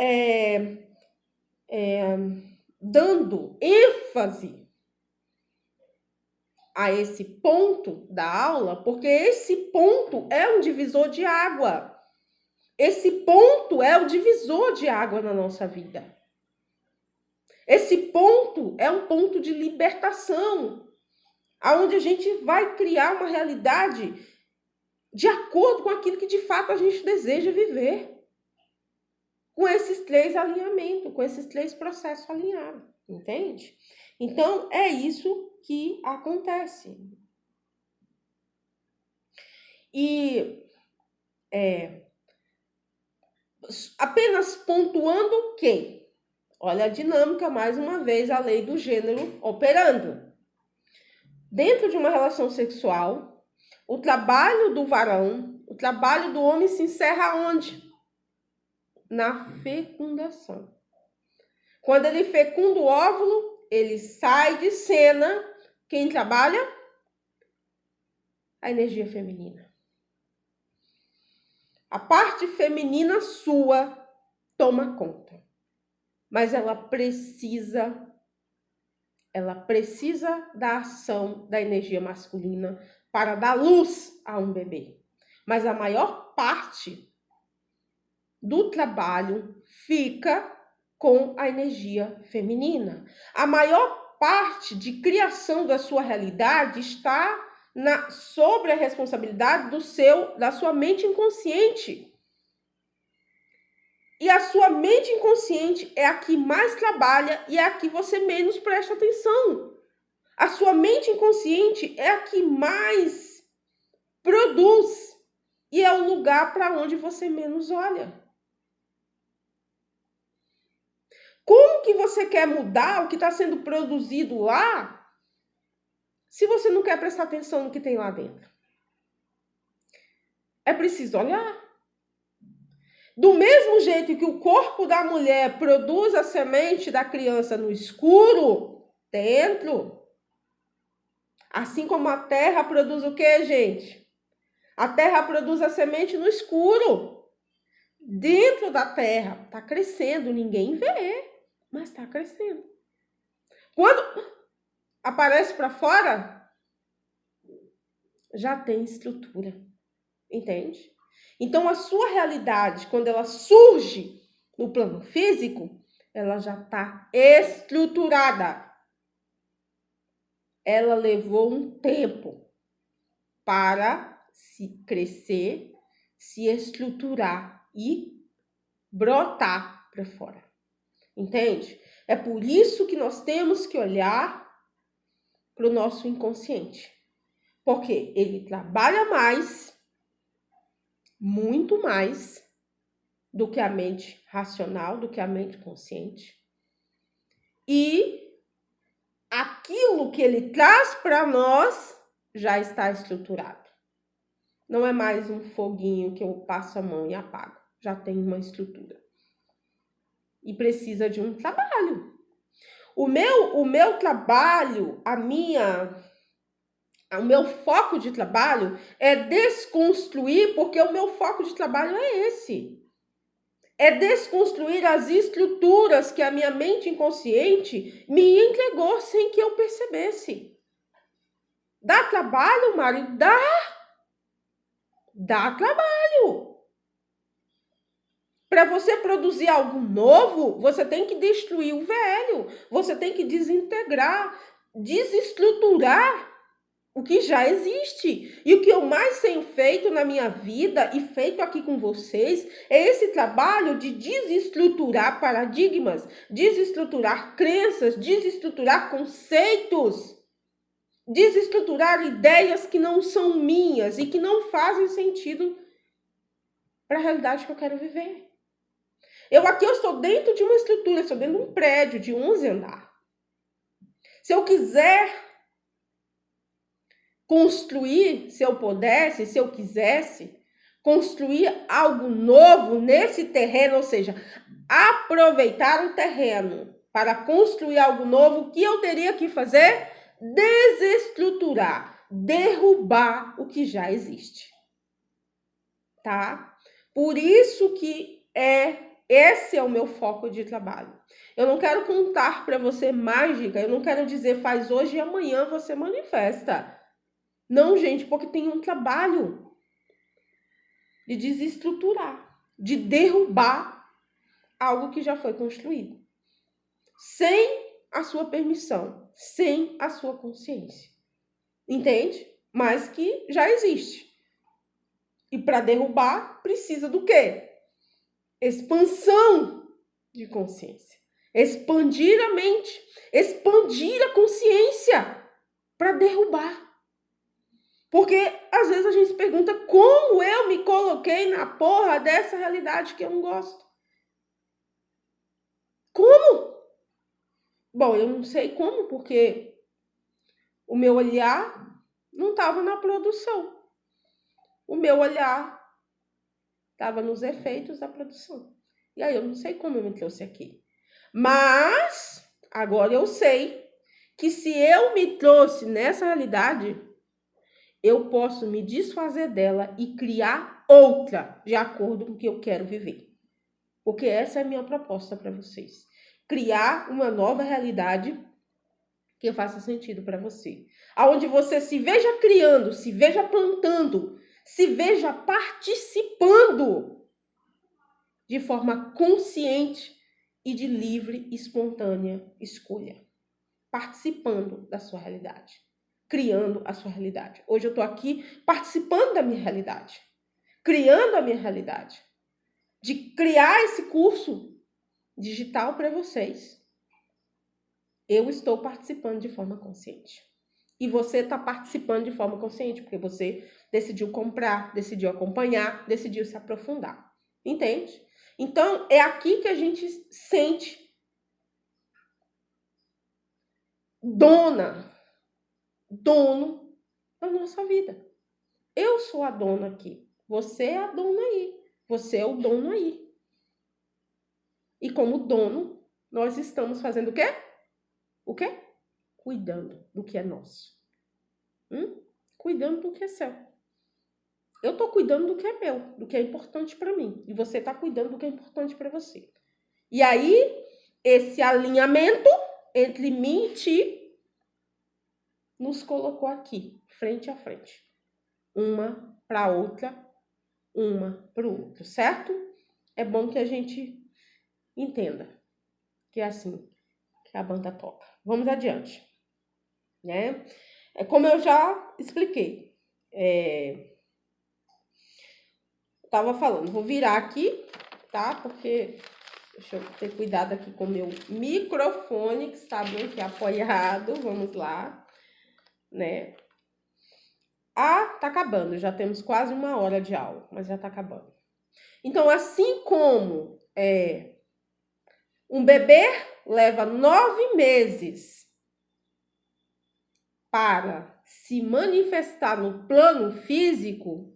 A: dando ênfase a esse ponto da aula, porque esse ponto é um divisor de água. Esse ponto é o divisor de água na nossa vida. Esse ponto é um ponto de libertação, aonde a gente vai criar uma realidade de acordo com aquilo que de fato a gente deseja viver. Com esses 3 alinhamentos, com esses 3 processos alinhados, entende? Então, é isso que acontece. E apenas pontuando que, olha a dinâmica, mais uma vez, a lei do gênero operando. Dentro de uma relação sexual, o trabalho do varão, o trabalho do homem se encerra onde? Na fecundação. Quando ele fecunda o óvulo, ele sai de cena. Quem trabalha? A energia feminina. A parte feminina sua toma conta. Mas ela precisa da ação da energia masculina para dar luz a um bebê. Mas a maior parte do trabalho fica com a energia feminina. A maior parte de criação da sua realidade está sobre a responsabilidade da sua mente inconsciente. E a sua mente inconsciente é a que mais trabalha e é a que você menos presta atenção. A sua mente inconsciente é a que mais produz e é o lugar para onde você menos olha. Como que você quer mudar o que está sendo produzido lá se você não quer prestar atenção no que tem lá dentro? É preciso olhar. Do mesmo jeito que o corpo da mulher produz a semente da criança no escuro, dentro, assim como a terra produz o quê, gente? A terra produz a semente no escuro. Dentro da terra, está crescendo, ninguém vê, mas está crescendo. Quando aparece para fora, já tem estrutura, entende? Então, a sua realidade, quando ela surge no plano físico, ela já está estruturada. Ela levou um tempo para se crescer, se estruturar e brotar para fora. Entende? É por isso que nós temos que olhar para o nosso inconsciente. Porque ele trabalha mais, muito mais, do que a mente racional, do que a mente consciente. E aquilo que ele traz para nós já está estruturado. Não é mais um foguinho que eu passo a mão e apago. Já tem uma estrutura. E precisa de um trabalho. O meu trabalho, o meu foco de trabalho é desconstruir, porque o meu foco de trabalho é esse. É desconstruir as estruturas que a minha mente inconsciente me entregou sem que eu percebesse. Dá trabalho, Mari? Dá trabalho. Para você produzir algo novo, você tem que destruir o velho. Você tem que desintegrar, desestruturar o que já existe. E o que eu mais tenho feito na minha vida e feito aqui com vocês é esse trabalho de desestruturar paradigmas, desestruturar crenças, desestruturar conceitos, desestruturar ideias que não são minhas e que não fazem sentido para a realidade que eu quero viver. Eu estou dentro de uma estrutura, estou dentro de um prédio de 11 andares. Se eu quiser construir, se eu pudesse, se eu quisesse, construir algo novo nesse terreno, ou seja, aproveitar o terreno para construir algo novo, o que eu teria que fazer? Desestruturar, derrubar o que já existe. Tá? Por isso que esse é o meu foco de trabalho. Eu não quero contar para você mágica, eu não quero dizer faz hoje e amanhã você manifesta. Não, gente, porque tem um trabalho de desestruturar, de derrubar algo que já foi construído. Sem a sua permissão, sem a sua consciência. Entende? Mas que já existe. E para derrubar, precisa do quê? Expansão de consciência. Expandir a mente. Expandir a consciência para derrubar. Porque às vezes a gente se pergunta como eu me coloquei na porra dessa realidade que eu não gosto. Como? Bom, eu não sei como, porque o meu olhar não estava na produção. O meu olhar estava nos efeitos da produção. E aí eu não sei como eu me trouxe aqui. Mas agora eu sei que se eu me trouxe nessa realidade, eu posso me desfazer dela e criar outra de acordo com o que eu quero viver. Porque essa é a minha proposta para vocês. Criar uma nova realidade que faça sentido para você. Aonde você se veja criando, se veja plantando, se veja participando de forma consciente e de livre e espontânea escolha. Participando da sua realidade. Criando a sua realidade. Hoje eu estou aqui participando da minha realidade. Criando a minha realidade. De criar esse curso digital para vocês. Eu estou participando de forma consciente. E você está participando de forma consciente, porque você decidiu comprar, decidiu acompanhar, decidiu se aprofundar. Entende? Então, é aqui que a gente sente dono da nossa vida. Eu sou a dona aqui. Você é a dona aí. Você é o dono aí. E como dono, nós estamos fazendo o quê? O quê? Cuidando do que é nosso. Cuidando do que é seu. Eu estou cuidando do que é meu, do que é importante para mim. E você está cuidando do que é importante para você. E aí, esse alinhamento entre mim e ti nos colocou aqui, frente a frente. Uma para a outra, uma para o outro, certo? É bom que a gente entenda que é assim que a banda toca. Vamos adiante, né? Como eu já expliquei, tava falando, vou virar aqui, tá? Porque deixa eu ter cuidado aqui com o meu microfone, que está bem aqui apoiado. Vamos lá, né? Tá acabando, já temos quase 1 hora de aula, mas já tá acabando. Então, assim como um bebê leva 9 meses para se manifestar no plano físico,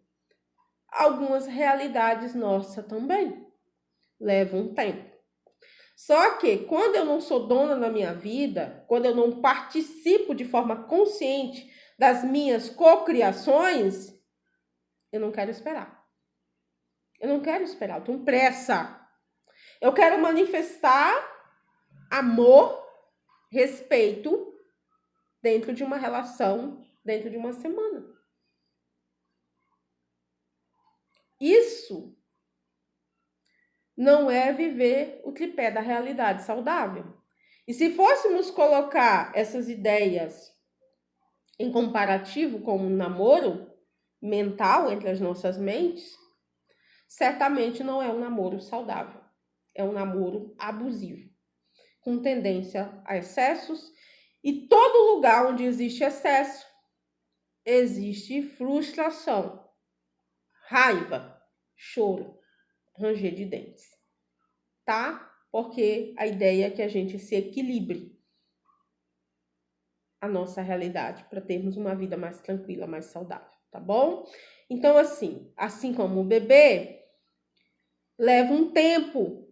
A: algumas realidades nossas também levam tempo. Só que quando eu não sou dona da minha vida, quando eu não participo de forma consciente das minhas cocriações, eu não quero esperar. Eu não quero esperar, eu tenho pressa. Eu quero manifestar amor, respeito dentro de uma relação, dentro de uma semana. Isso não é viver o tripé da realidade saudável. E se fôssemos colocar essas ideias em comparativo com um namoro mental entre as nossas mentes, certamente não é um namoro saudável. É um namoro abusivo, com tendência a excessos. E todo lugar onde existe excesso, existe frustração, raiva, choro, ranger de dentes, tá? Porque a ideia é que a gente se equilibre a nossa realidade para termos uma vida mais tranquila, mais saudável, tá bom? Então, assim como o bebê, leva um tempo.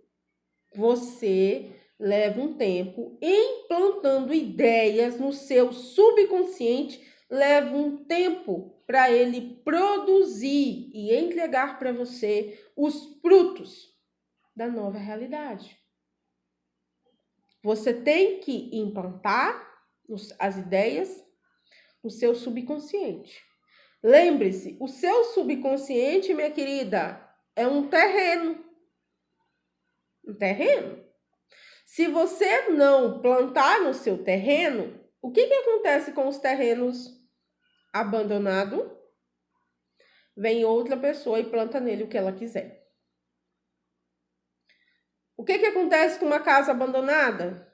A: Você leva um tempo implantando ideias no seu subconsciente, leva um tempo para ele produzir e entregar para você os frutos da nova realidade. Você tem que implantar as ideias no seu subconsciente. Lembre-se, o seu subconsciente, minha querida, é um terreno. Um terreno. Se você não plantar no seu terreno, o que acontece com os terrenos abandonados? Vem outra pessoa e planta nele o que ela quiser. O que acontece com uma casa abandonada?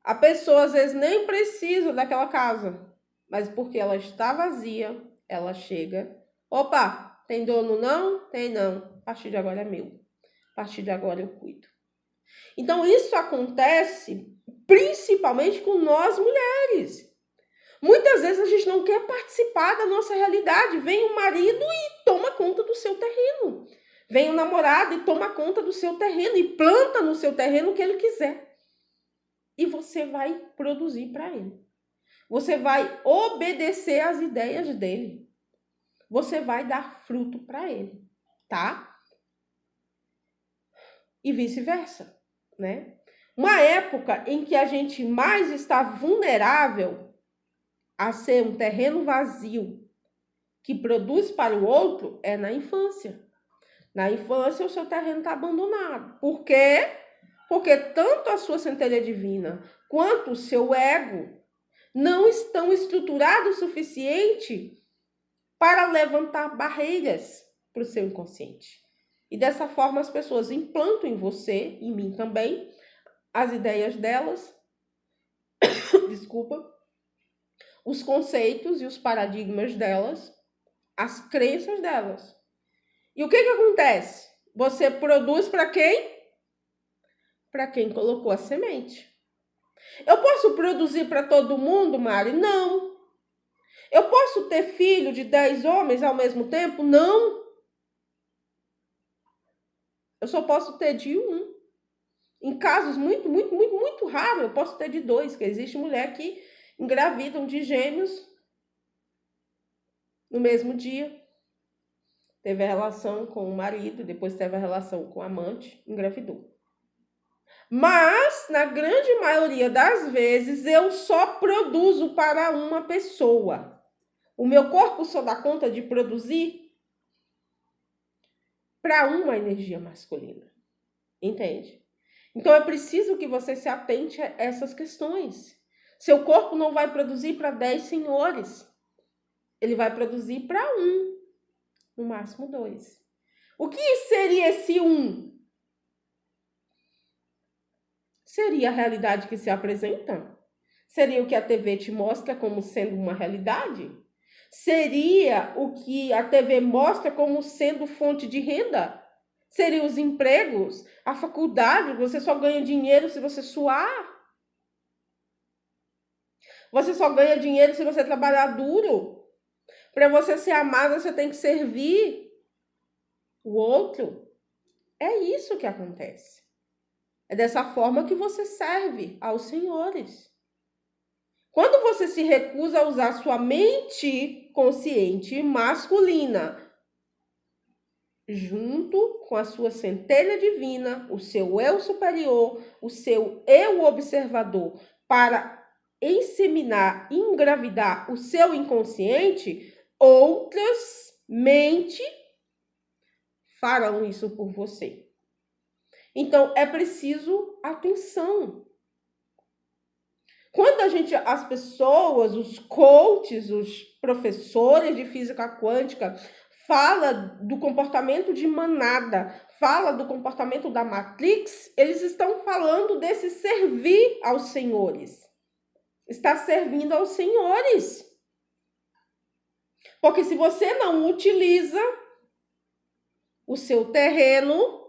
A: A pessoa às vezes nem precisa daquela casa, mas porque ela está vazia, ela chega. Opa, tem dono não? Tem não. A partir de agora é meu. A partir de agora eu cuido. Então, isso acontece principalmente com nós mulheres. Muitas vezes a gente não quer participar da nossa realidade. Vem o marido e toma conta do seu terreno. Vem o namorado e toma conta do seu terreno e planta no seu terreno o que ele quiser. E você vai produzir para ele. Você vai obedecer às ideias dele. Você vai dar fruto para ele, tá? E vice-versa, né? Uma época em que a gente mais está vulnerável a ser um terreno vazio que produz para o outro é na infância. Na infância, o seu terreno está abandonado. Por quê? Porque tanto a sua centelha divina quanto o seu ego não estão estruturados o suficiente para levantar barreiras para o seu inconsciente. E dessa forma as pessoas implantam em você, em mim também, as ideias delas, desculpa, os conceitos e os paradigmas delas, as crenças delas. E o que acontece? Você produz para quem? Para quem colocou a semente. Eu posso produzir para todo mundo, Mari? Não. Eu posso ter filho de 10 homens ao mesmo tempo? Não. Eu só posso ter de um. Em casos muito raros, eu posso ter de 2, que existe mulher que engravidam de gêmeos no mesmo dia. Teve a relação com o marido, depois teve a relação com o amante, engravidou. Mas, na grande maioria das vezes, eu só produzo para uma pessoa. O meu corpo só dá conta de produzir para uma energia masculina. Entende? Então, é preciso que você se atente a essas questões. Seu corpo não vai produzir para 10 senhores. Ele vai produzir para um, no máximo 2. O que seria esse um? Seria a realidade que se apresenta? Seria o que a TV te mostra como sendo uma realidade? Seria o que a TV mostra como sendo fonte de renda? Seriam os empregos, a faculdade, você só ganha dinheiro se você suar. Você só ganha dinheiro se você trabalhar duro. Para você ser amado, você tem que servir o outro. É isso que acontece. É dessa forma que você serve aos senhores. Quando você se recusa a usar sua mente consciente masculina junto com a sua centelha divina, o seu eu superior, o seu eu observador, para inseminar, engravidar o seu inconsciente, outras mentes farão isso por você. Então, é preciso atenção. Quando as pessoas, os coaches, os professores de física quântica fala do comportamento de manada, fala do comportamento da Matrix, eles estão falando desse servir aos senhores. Está servindo aos senhores. Porque se você não utiliza o seu terreno,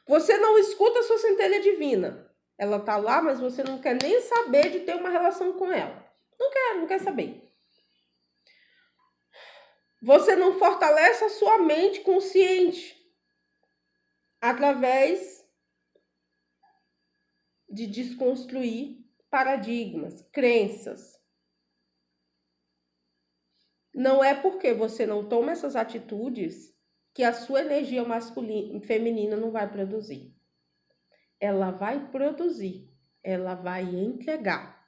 A: você não escuta a sua centelha divina. Ela está lá, mas você não quer nem saber de ter uma relação com ela. Não quer saber. Você não fortalece a sua mente consciente através de desconstruir paradigmas, crenças. Não é porque você não toma essas atitudes que a sua energia masculina, feminina não vai produzir. Ela vai produzir, ela vai entregar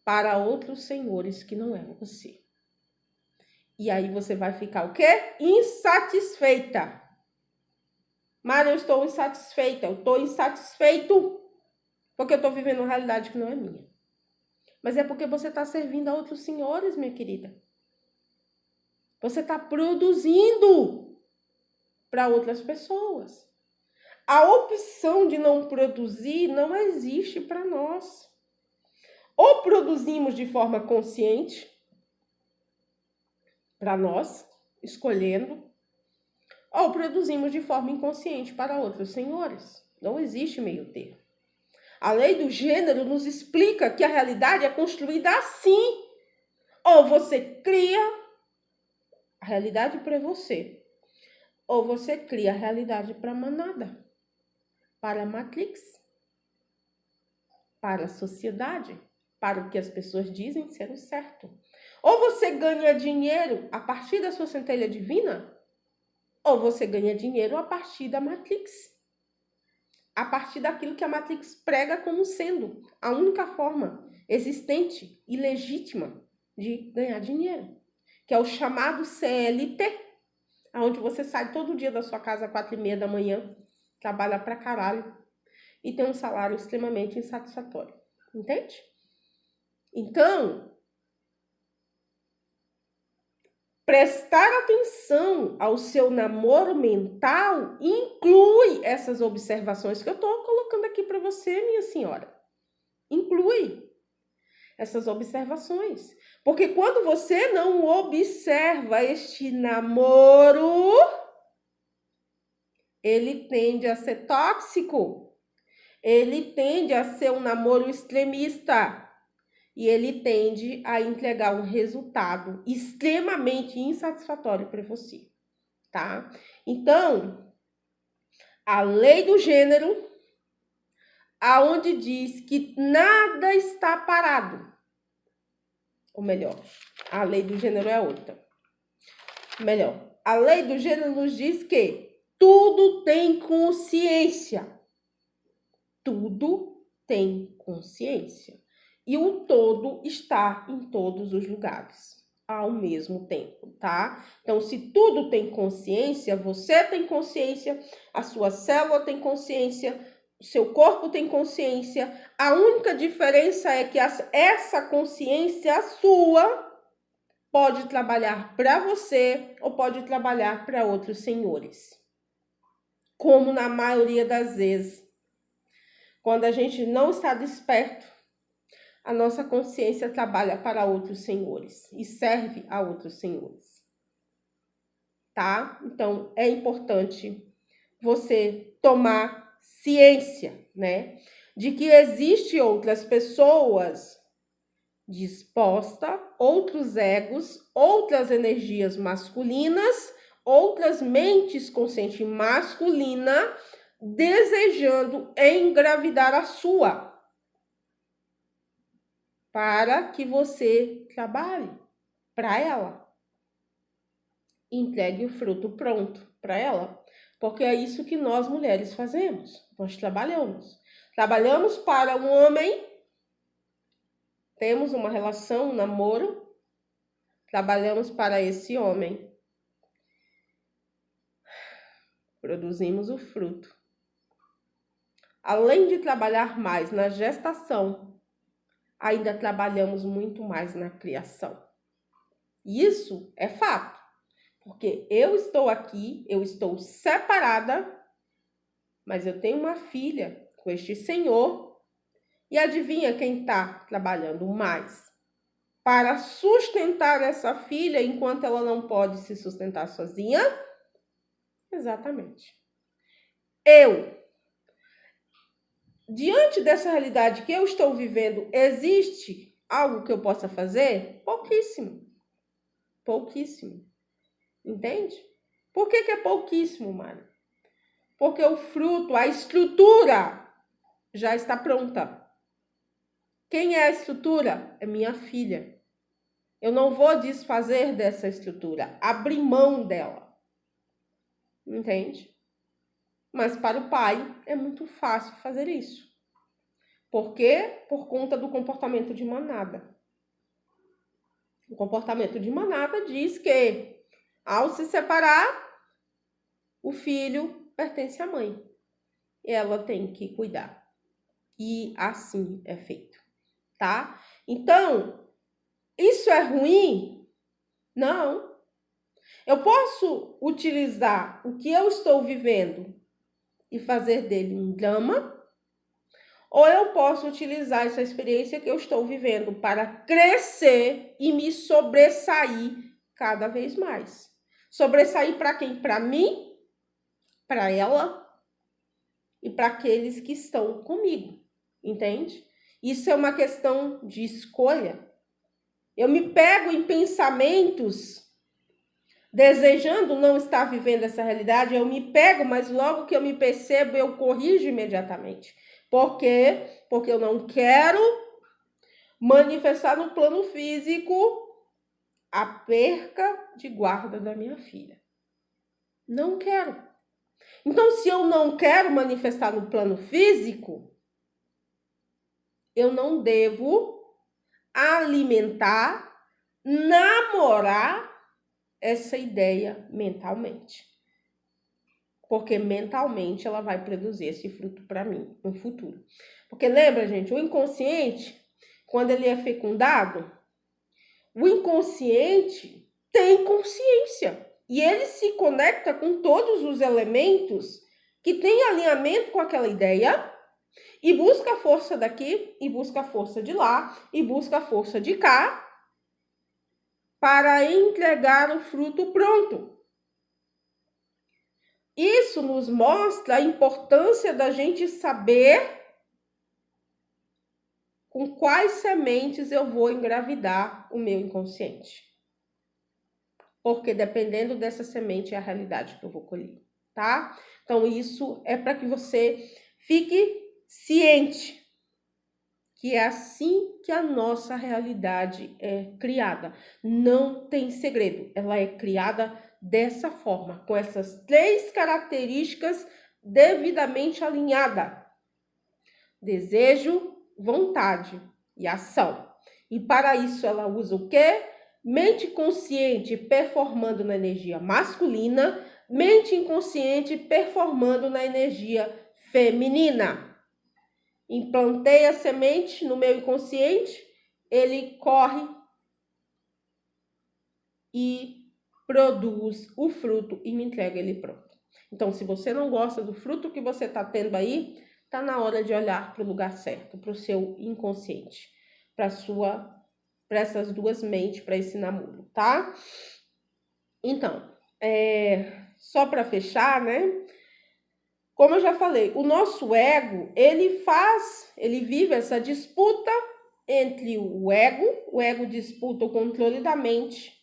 A: para outros senhores que não é você. E aí você vai ficar o quê? Insatisfeita. Mas eu estou insatisfeita, eu estou insatisfeito porque eu estou vivendo uma realidade que não é minha. Mas é porque você está servindo a outros senhores, minha querida. Você está produzindo para outras pessoas. A opção de não produzir não existe para nós. Ou produzimos de forma consciente, para nós, escolhendo, ou produzimos de forma inconsciente para outros senhores. Não existe meio termo. A lei do gênero nos explica que a realidade é construída assim. Ou você cria a realidade para você, ou você cria a realidade para a manada, para a Matrix, para a sociedade, para o que as pessoas dizem ser o certo. Ou você ganha dinheiro a partir da sua centelha divina, ou você ganha dinheiro a partir da Matrix. A partir daquilo que a Matrix prega como sendo a única forma existente e legítima de ganhar dinheiro, que é o chamado CLT, onde você sai todo dia da sua casa às 4h30 da manhã, trabalha pra caralho e tem um salário extremamente insatisfatório. Entende? Então, prestar atenção ao seu namoro mental inclui essas observações que eu estou colocando aqui para você, minha senhora. Inclui essas observações. Porque quando você não observa este namoro, ele tende a ser tóxico. Ele tende a ser um namoro extremista. E ele tende a entregar um resultado extremamente insatisfatório para você, tá? Então, a lei do gênero, aonde diz que nada está parado. Ou melhor, a lei do gênero é outra. Melhor, a lei do gênero nos diz que tudo tem consciência. Tudo tem consciência. E o todo está em todos os lugares, ao mesmo tempo, tá? Então, se tudo tem consciência, você tem consciência, a sua célula tem consciência, o seu corpo tem consciência. A única diferença é que essa consciência sua pode trabalhar para você ou pode trabalhar para outros senhores. Como na maioria das vezes, quando a gente não está desperto, a nossa consciência trabalha para outros senhores e serve a outros senhores, tá? Então, é importante você tomar ciência, né? De que existem outras pessoas dispostas, outros egos, outras energias masculinas, outras mentes conscientes masculinas, desejando engravidar a sua, para que você trabalhe para ela. Entregue o fruto pronto para ela. Porque é isso que nós mulheres fazemos. Nós trabalhamos. Trabalhamos para um homem. Temos uma relação, um namoro. Trabalhamos para esse homem. Produzimos o fruto. Além de trabalhar mais na gestação, ainda trabalhamos muito mais na criação. Isso é fato, porque eu estou aqui, eu estou separada, mas eu tenho uma filha com este senhor, e adivinha quem está trabalhando mais para sustentar essa filha enquanto ela não pode se sustentar sozinha? Exatamente. Eu. Diante dessa realidade que eu estou vivendo, existe algo que eu possa fazer? Pouquíssimo. Pouquíssimo. Entende? Por que é pouquíssimo, Mário? Porque o fruto, a estrutura já está pronta. Quem é a estrutura? É minha filha. Eu não vou desfazer dessa estrutura, abrir mão dela. Entende? Mas para o pai é muito fácil fazer isso. Por quê? Por conta do comportamento de manada. O comportamento de manada diz que, ao se separar, o filho pertence à mãe. Ela tem que cuidar. E assim é feito, tá? Então, isso é ruim? Não. Eu posso utilizar o que eu estou vivendo e fazer dele um drama, ou eu posso utilizar essa experiência que eu estou vivendo para crescer e me sobressair cada vez mais. Sobressair para quem? Para mim, para ela e para aqueles que estão comigo, entende? Isso é uma questão de escolha. Eu me pego em pensamentos desejando não estar vivendo essa realidade, eu me pego, mas logo que eu me percebo, eu corrijo imediatamente. Por quê? Porque eu não quero manifestar no plano físico a perca de guarda da minha filha. Não quero. Então, se eu não quero manifestar no plano físico, eu não devo alimentar, namorar essa ideia mentalmente. Porque mentalmente ela vai produzir esse fruto para mim no futuro. Porque lembra, gente, o inconsciente, quando ele é fecundado, o inconsciente tem consciência. E ele se conecta com todos os elementos que têm alinhamento com aquela ideia e busca a força daqui, e busca a força de lá, e busca a força de cá para entregar o fruto pronto. Isso nos mostra a importância da gente saber com quais sementes eu vou engravidar o meu inconsciente. Porque dependendo dessa semente é a realidade que eu vou colher, tá? Então, isso é para que você fique ciente que é assim que a nossa realidade é criada. Não tem segredo, ela é criada dessa forma, com essas 3 características devidamente alinhadas: desejo, vontade e ação. E para isso ela usa o quê? Mente consciente performando na energia masculina, mente inconsciente performando na energia feminina. Implantei a semente no meu inconsciente, ele corre e produz o fruto e me entrega ele pronto. Então, se você não gosta do fruto que você está tendo aí, está na hora de olhar para o lugar certo, para o seu inconsciente, para essas 2 mentes, para esse namoro, tá? Então, só para fechar, né? Como eu já falei, o nosso ego, ele vive essa disputa entre o ego disputa o controle da mente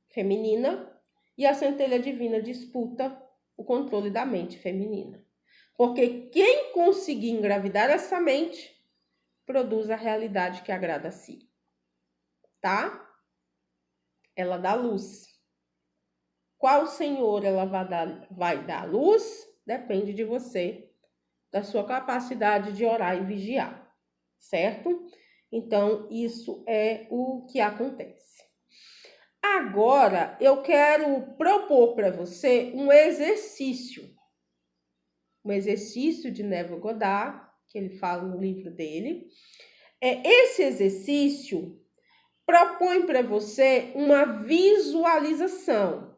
A: feminina e a centelha divina disputa o controle da mente feminina. Porque quem conseguir engravidar essa mente, produz a realidade que agrada a si, tá? Ela dá luz. Qual senhor ela vai dar luz? Depende de você, da sua capacidade de orar e vigiar, certo? Então, isso é o que acontece. Agora, eu quero propor para você um exercício de Neville Goddard, que ele fala no livro dele. Esse exercício propõe para você uma visualização.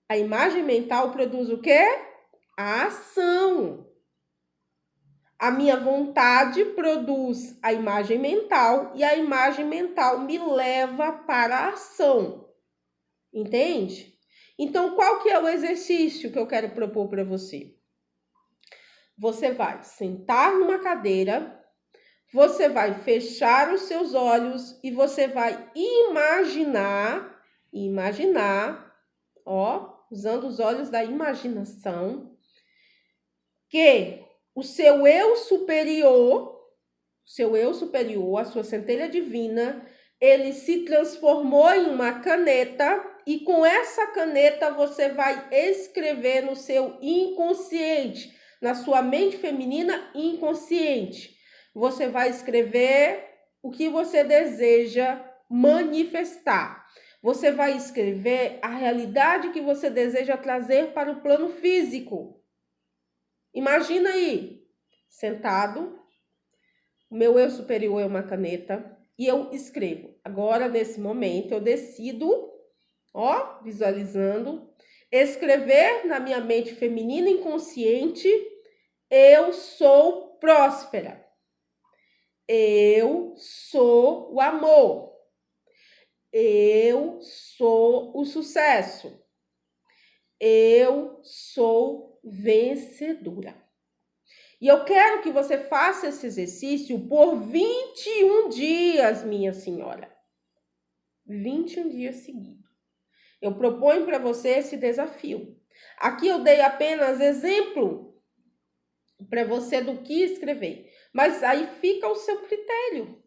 A: A imagem mental produz o quê? A ação. A minha vontade produz a imagem mental e a imagem mental me leva para a ação. Entende? Então, qual que é o exercício que eu quero propor para você? Você vai sentar numa cadeira, você vai fechar os seus olhos e você vai imaginar, usando os olhos da imaginação, que o seu eu superior, a sua centelha divina, ele se transformou em uma caneta e com essa caneta você vai escrever no seu inconsciente, na sua mente feminina inconsciente. Você vai escrever o que você deseja manifestar. Você vai escrever a realidade que você deseja trazer para o plano físico. Imagina aí, sentado, o meu eu superior é uma caneta e eu escrevo. Agora, nesse momento, eu decido, visualizando, escrever na minha mente feminina inconsciente: eu sou próspera. Eu sou o amor. Eu sou o sucesso. Eu sou vencedora. E eu quero que você faça esse exercício por 21 dias, minha senhora. 21 dias seguidos. Eu proponho para você esse desafio. Aqui eu dei apenas exemplo para você do que escrever, mas aí fica o seu critério.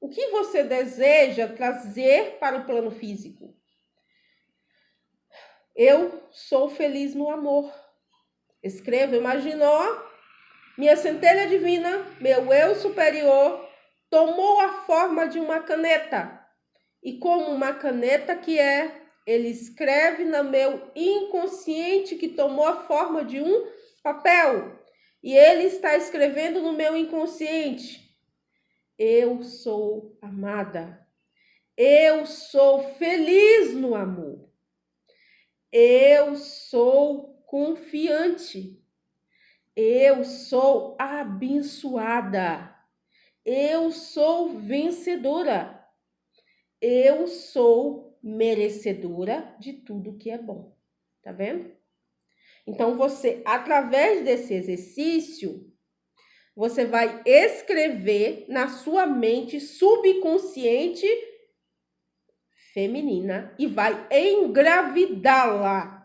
A: O que você deseja trazer para o plano físico? Eu sou feliz no amor. Escreva, imagina, ó, minha centelha divina, meu eu superior, tomou a forma de uma caneta. E como uma caneta que é, ele escreve no meu inconsciente que tomou a forma de um papel. E ele está escrevendo no meu inconsciente: eu sou amada. Eu sou feliz no amor. Eu sou confiante. Eu sou abençoada. Eu sou vencedora. Eu sou merecedora de tudo que é bom. Tá vendo? Então, você, através desse exercício, você vai escrever na sua mente subconsciente feminina e vai engravidá-la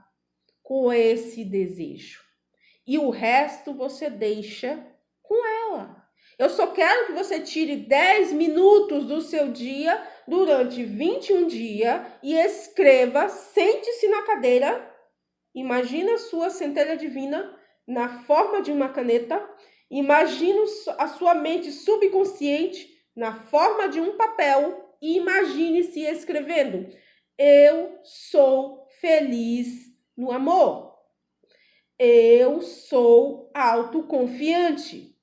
A: com esse desejo. E o resto você deixa com ela. Eu só quero que você tire 10 minutos do seu dia durante 21 dias e escreva, sente-se na cadeira, imagina a sua centelha divina na forma de uma caneta, imagina a sua mente subconsciente na forma de um papel e imagine-se escrevendo: eu sou feliz no amor. Eu sou autoconfiante.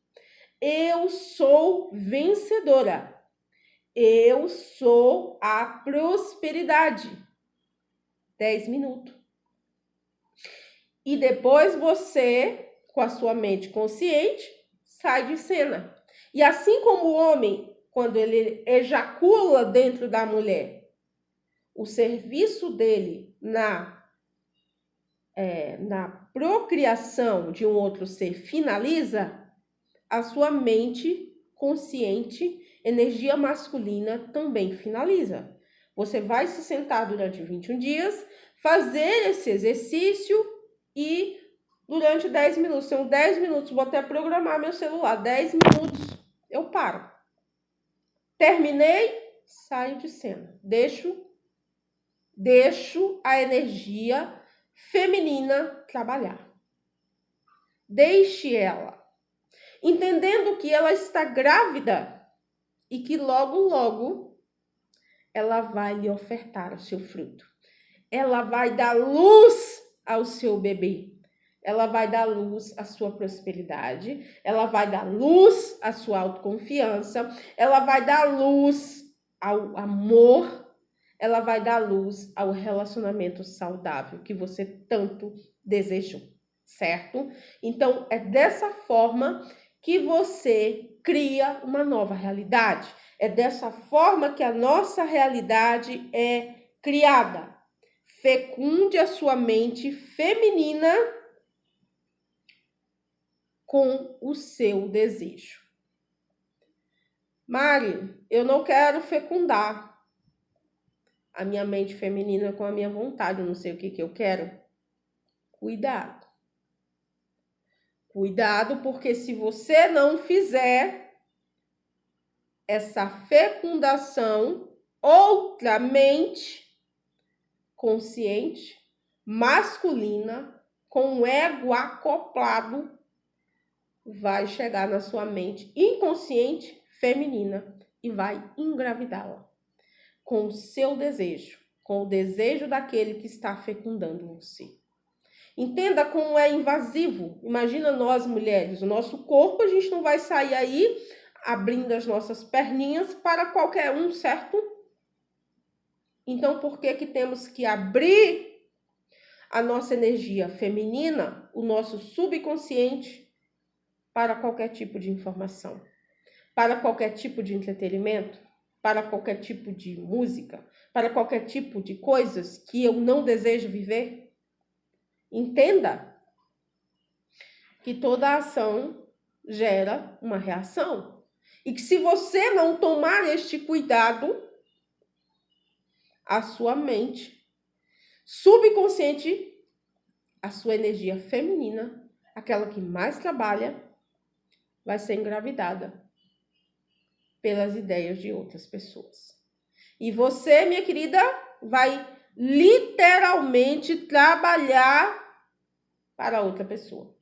A: Eu sou vencedora. Eu sou a prosperidade. 10 minutos. E depois você, com a sua mente consciente, sai de cena. E assim como o homem, quando ele ejacula dentro da mulher, o serviço dele na procriação de um outro ser finaliza, a sua mente consciente, energia masculina, também finaliza. Você vai se sentar durante 21 dias, fazer esse exercício e durante 10 minutos, são 10 minutos, vou até programar meu celular, 10 minutos eu paro. Terminei, saio de cena. Deixo a energia feminina trabalhar. Deixe ela. Entendendo que ela está grávida e que logo, logo ela vai lhe ofertar o seu fruto. Ela vai dar luz ao seu bebê. Ela vai dar luz à sua prosperidade. Ela vai dar luz à sua autoconfiança. Ela vai dar luz ao amor. Ela vai dar luz ao relacionamento saudável que você tanto desejou, certo? Então, é dessa forma que você cria uma nova realidade. É dessa forma que a nossa realidade é criada. Fecunde a sua mente feminina com o seu desejo. Mari, eu não quero fecundar a minha mente feminina com a minha vontade, eu não sei o que eu quero. Cuidado. Cuidado, porque se você não fizer essa fecundação, outra mente consciente, masculina, com o ego acoplado, vai chegar na sua mente inconsciente feminina e vai engravidá-la com o seu desejo, com o desejo daquele que está fecundando você. Entenda como é invasivo. Imagina nós mulheres, o nosso corpo, a gente não vai sair aí abrindo as nossas perninhas para qualquer um, certo? Então, por que temos que abrir a nossa energia feminina, o nosso subconsciente, para qualquer tipo de informação, para qualquer tipo de entretenimento, para qualquer tipo de música, para qualquer tipo de coisas que eu não desejo viver? Entenda que toda ação gera uma reação. E que se você não tomar este cuidado, a sua mente subconsciente, a sua energia feminina, aquela que mais trabalha, vai ser engravidada pelas ideias de outras pessoas. E você, minha querida, vai literalmente trabalhar para outra pessoa.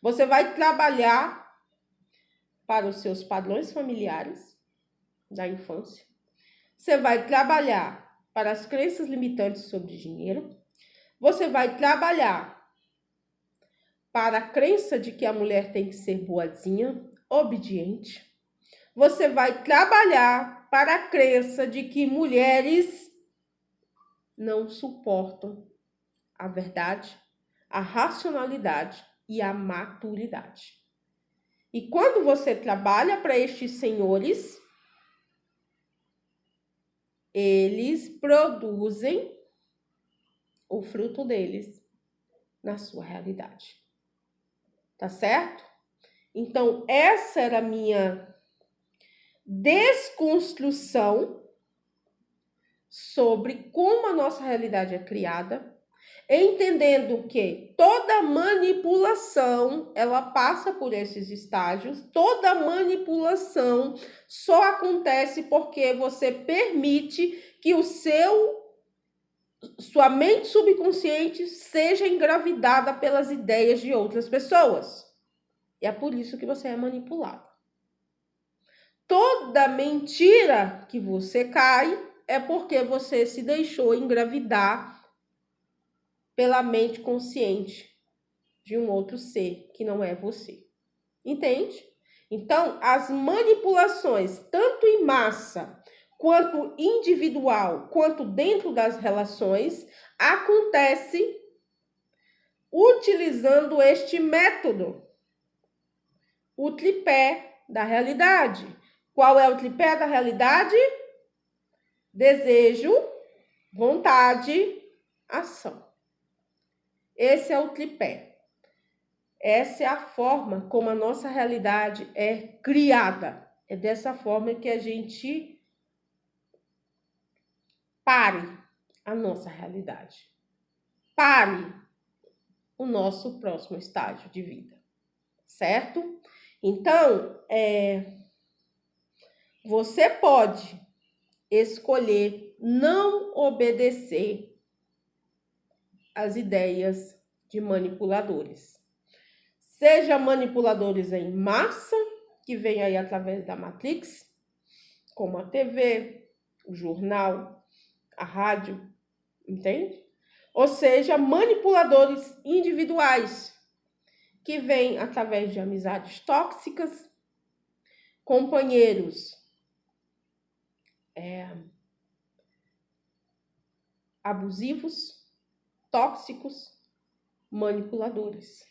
A: Você vai trabalhar para os seus padrões familiares da infância. Você vai trabalhar para as crenças limitantes sobre dinheiro. Você vai trabalhar para a crença de que a mulher tem que ser boazinha, obediente. Você vai trabalhar para a crença de que mulheres não suportam a verdade, a racionalidade e a maturidade. E quando você trabalha para estes senhores, eles produzem o fruto deles na sua realidade. Tá certo? Então, essa era a minha desconstrução sobre como a nossa realidade é criada, entendendo que toda manipulação, ela passa por esses estágios, toda manipulação só acontece porque você permite que sua mente subconsciente seja engravidada pelas ideias de outras pessoas. E é por isso que você é manipulado. Toda mentira que você cai é porque você se deixou engravidar pela mente consciente de um outro ser que não é você. Entende? Então, as manipulações, tanto em massa, quanto individual, quanto dentro das relações, acontece utilizando este método, o tripé da realidade. Qual é o tripé da realidade? Desejo, vontade, ação. Esse é o tripé. Essa é a forma como a nossa realidade é criada. É dessa forma que a gente pare a nossa realidade. Pare o nosso próximo estágio de vida. Certo? Então, você pode escolher não obedecer às ideias de manipuladores. Seja manipuladores em massa, que vem aí através da Matrix, como a TV, o jornal, a rádio, entende? Ou seja, manipuladores individuais, que vêm através de amizades tóxicas, companheiros abusivos, tóxicos, manipuladores.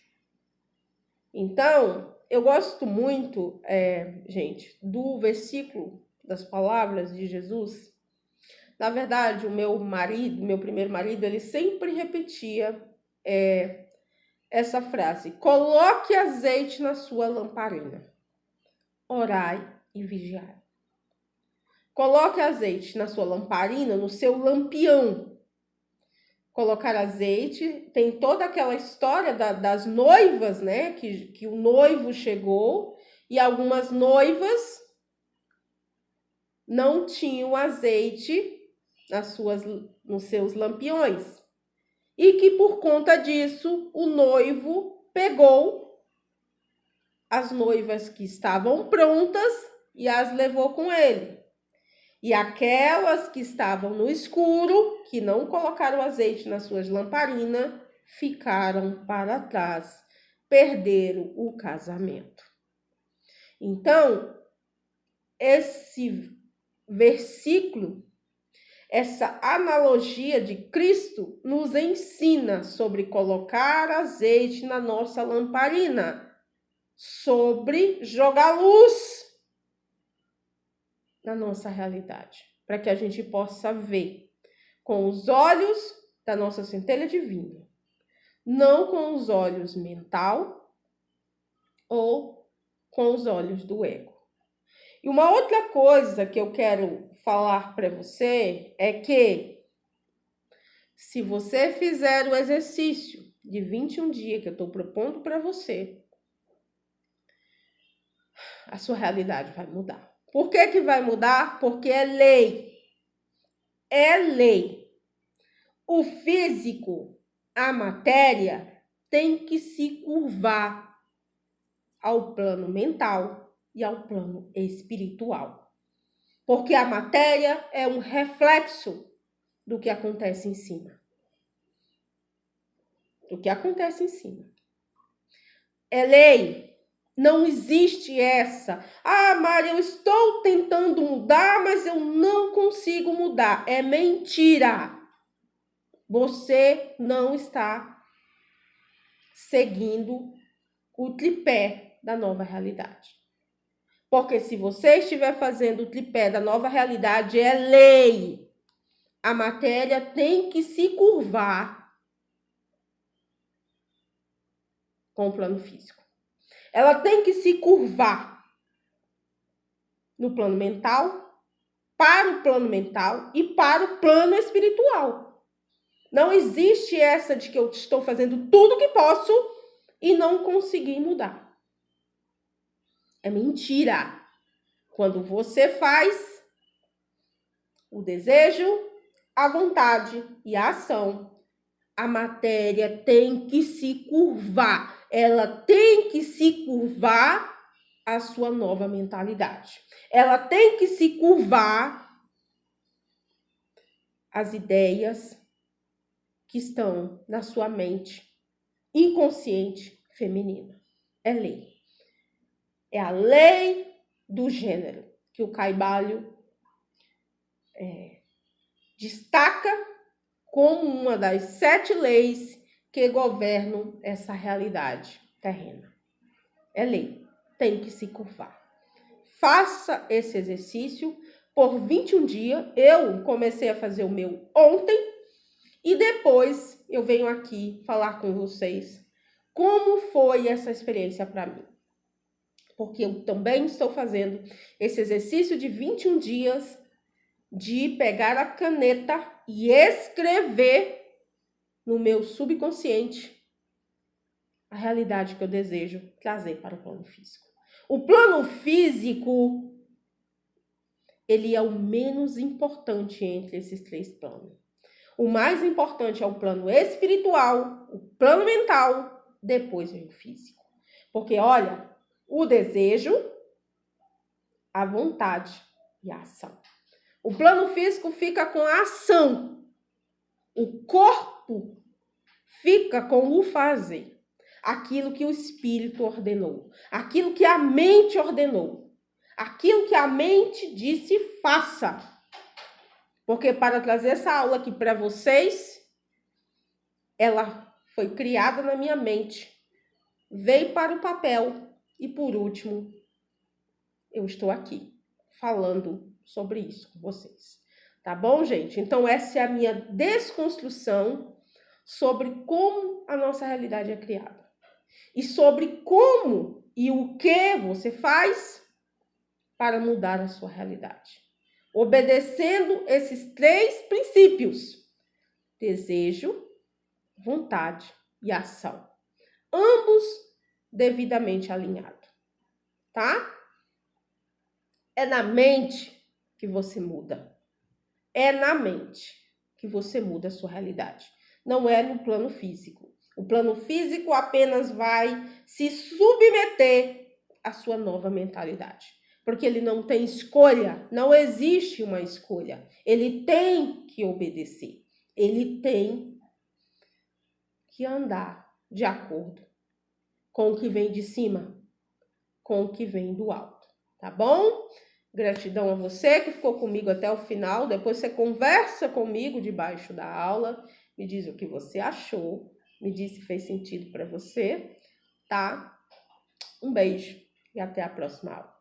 A: Então, eu gosto muito, gente, do versículo das palavras de Jesus. Na verdade, o meu primeiro marido, ele sempre repetia essa frase: coloque azeite na sua lamparina, orai e vigiai. Coloque azeite na sua lamparina, no seu lampião. Colocar azeite, tem toda aquela história das noivas, né? Que o noivo chegou e algumas noivas não tinham azeite nos seus lampiões. E que por conta disso, o noivo pegou as noivas que estavam prontas e as levou com ele. E aquelas que estavam no escuro, que não colocaram azeite nas suas lamparinas, ficaram para trás, perderam o casamento. Então, esse versículo, essa analogia de Cristo, nos ensina sobre colocar azeite na nossa lamparina, sobre jogar luz na nossa realidade, para que a gente possa ver com os olhos da nossa centelha divina, não com os olhos mental ou com os olhos do ego. E uma outra coisa que eu quero falar para você é que se você fizer o exercício de 21 dias que eu estou propondo para você, a sua realidade vai mudar. Por que vai mudar? Porque é lei. É lei. O físico, a matéria, tem que se curvar ao plano mental e ao plano espiritual. Porque a matéria é um reflexo do que acontece em cima. Do que acontece em cima. É lei. Não existe essa. Ah, Mari, eu estou tentando mudar, mas eu não consigo mudar. É mentira. Você não está seguindo o tripé da nova realidade. Porque se você estiver fazendo o tripé da nova realidade, é lei. A matéria tem que se curvar com o plano físico. Ela tem que se curvar no plano mental, para o plano mental e para o plano espiritual. Não existe essa de que eu estou fazendo tudo o que posso e não consegui mudar. É mentira. Quando você faz o desejo, a vontade e a ação, a matéria tem que se curvar. Ela tem que se curvar à sua nova mentalidade. Ela tem que se curvar às ideias que estão na sua mente inconsciente feminina. É lei. É a lei do gênero que o Caibalho destaca como uma das 7 leis que governam essa realidade terrena. É lei, tem que se curvar. Faça esse exercício por 21 dias. Eu comecei a fazer o meu ontem e depois eu venho aqui falar com vocês como foi essa experiência para mim. Porque eu também estou fazendo esse exercício de 21 dias de pegar a caneta e escrever no meu subconsciente a realidade que eu desejo trazer para o plano físico. O plano físico, ele é o menos importante entre esses 3 planos. O mais importante é o plano espiritual, o plano mental, depois vem o físico. Porque, olha, o desejo, a vontade e a ação. O plano físico fica com a ação. O corpo fica com o fazer. Aquilo que o espírito ordenou. Aquilo que a mente ordenou. Aquilo que a mente disse faça. Porque para trazer essa aula aqui para vocês, ela foi criada na minha mente. Veio para o papel. E por último, eu estou aqui falando sobre isso com vocês. Tá bom, gente? Então, essa é a minha desconstrução sobre como a nossa realidade é criada. E sobre como e o que você faz para mudar a sua realidade. Obedecendo esses 3 princípios: desejo, vontade e ação. Ambos devidamente alinhados, tá? É na mente que você muda. É na mente que você muda a sua realidade. Não é no plano físico. O plano físico apenas vai se submeter à sua nova mentalidade. Porque ele não tem escolha. Não existe uma escolha. Ele tem que obedecer. Ele tem que andar de acordo com o que vem de cima, com o que vem do alto. Tá bom? Gratidão a você que ficou comigo até o final. Depois você conversa comigo debaixo da aula. Me diz o que você achou. Me diz se fez sentido para você, tá? Um beijo e até a próxima aula.